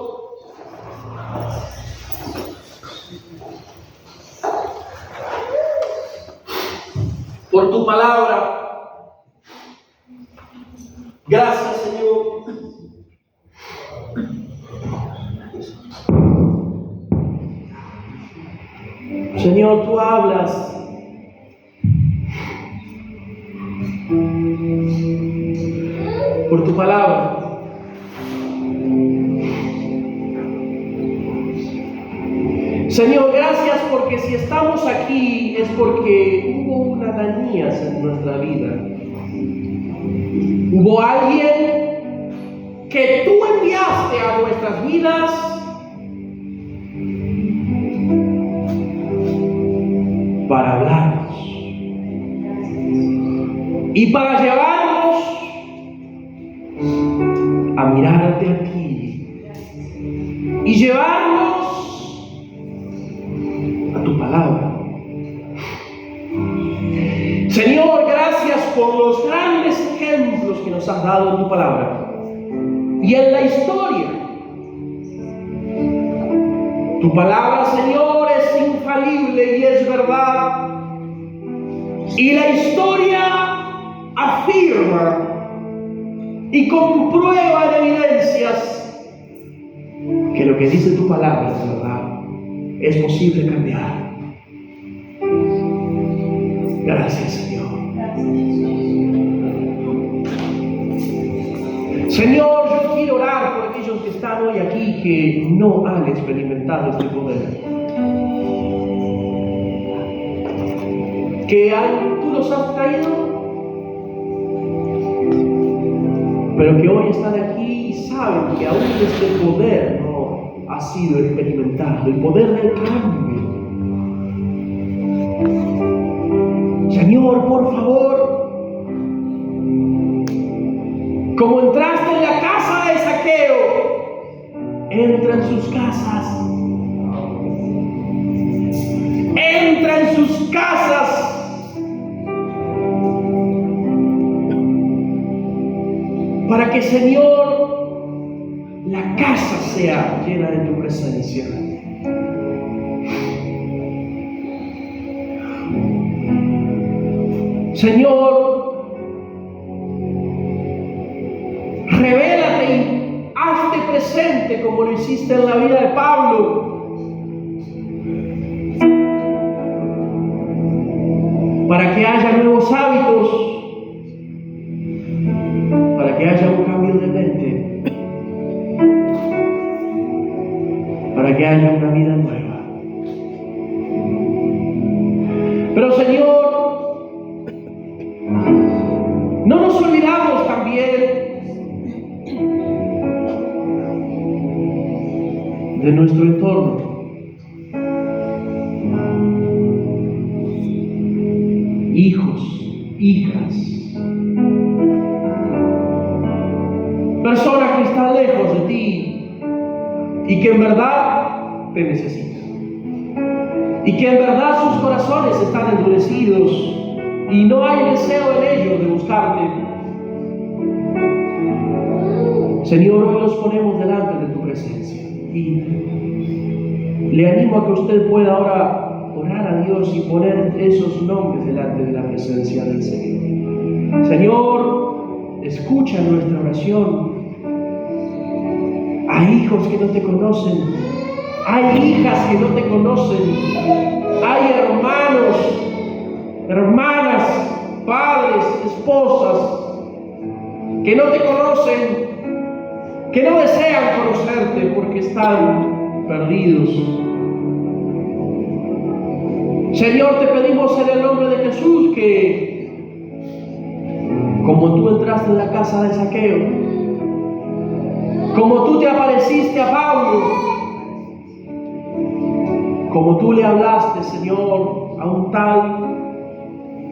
Por tu palabra. Gracias, Señor. Señor, tú hablas. Por tu palabra. Señor, gracias porque si estamos aquí es porque hubo una Ananías en nuestra vida. Hubo alguien que tú enviaste a nuestras vidas para hablarnos y para llevarnos por los grandes ejemplos que nos has dado en tu palabra y en la historia. Tu palabra, Señor, es infalible y es verdad. Y la historia afirma y comprueba en evidencias que lo que dice tu palabra es verdad. Es posible cambiar. Gracias, Señor. Señor, yo quiero orar por aquellos que están hoy aquí que no han experimentado este poder. Tú los has traído, pero que hoy están aquí y saben que aún este poder no ha sido experimentado, el poder del cambio. Señor, por favor, como entraste en la casa de Zaqueo, entra en sus casas. Entra en sus casas. Para que, Señor, la casa sea llena de tu presencia. Señor, revélate y hazte presente como lo hiciste en la vida de Pablo, para que haya nuevos hábitos, para que haya un cambio de mente, para que haya una vida nueva. Pero, Señor, no nos olvidamos también de nuestro entorno. Hijos, hijas, personas que están lejos de ti y que en verdad te necesitan, y que en verdad sus corazones están endurecidos y no hay deseo en ellos de buscarte. Señor, hoy los ponemos delante de tu presencia y le animo a que usted pueda ahora orar a Dios y poner esos nombres delante de la presencia del Señor. Señor, escucha nuestra oración. Hay hijos que no te conocen, hay hijas que no te conocen, hay hermanos, hermanas, padres, esposas que no te conocen, que no desean conocerte porque están perdidos. Señor, te pedimos en el nombre de Jesús que, como tú entraste en la casa de Zaqueo, como tú te apareciste a Pablo, como tú le hablaste, Señor, a un tal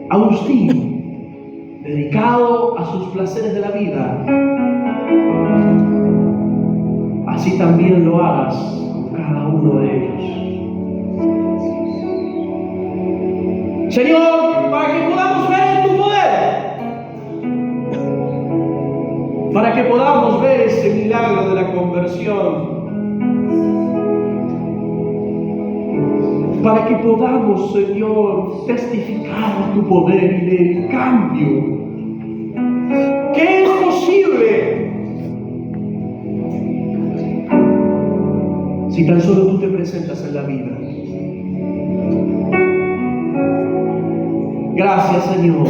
Agustín, dedicado a sus placeres de la vida, así también lo hagas con cada uno de ellos. Señor, para que podamos ver tu poder, para que podamos ver ese milagro de la conversión, para que podamos, Señor, testificar tu poder y del cambio que es posible si tan solo tú te presentas en la vida. Gracias, Señor.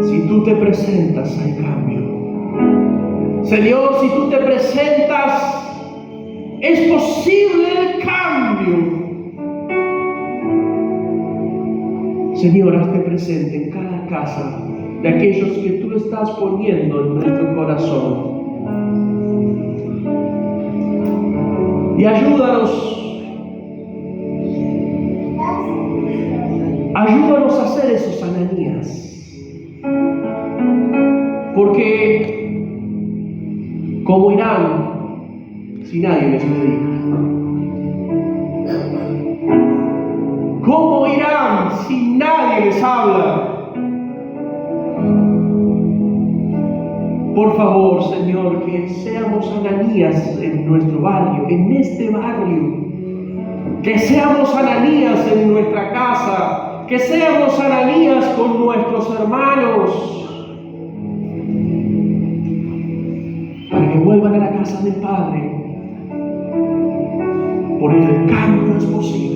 Si tú te presentas, hay cambio. Señor, si tú te presentas, es posible el cambio. Señor, hazte presente en cada casa de aquellos que tú estás poniendo en nuestro corazón. Y ayúdanos a hacer esos Ananías, porque ¿cómo irán si nadie les predica? ¿Cómo irán si nadie que les habla. Por favor, Señor, que seamos Ananías en nuestro barrio, en este barrio. Que seamos Ananías en nuestra casa. Que seamos Ananías con nuestros hermanos. Para que vuelvan a la casa del Padre. Porque el cambio es posible.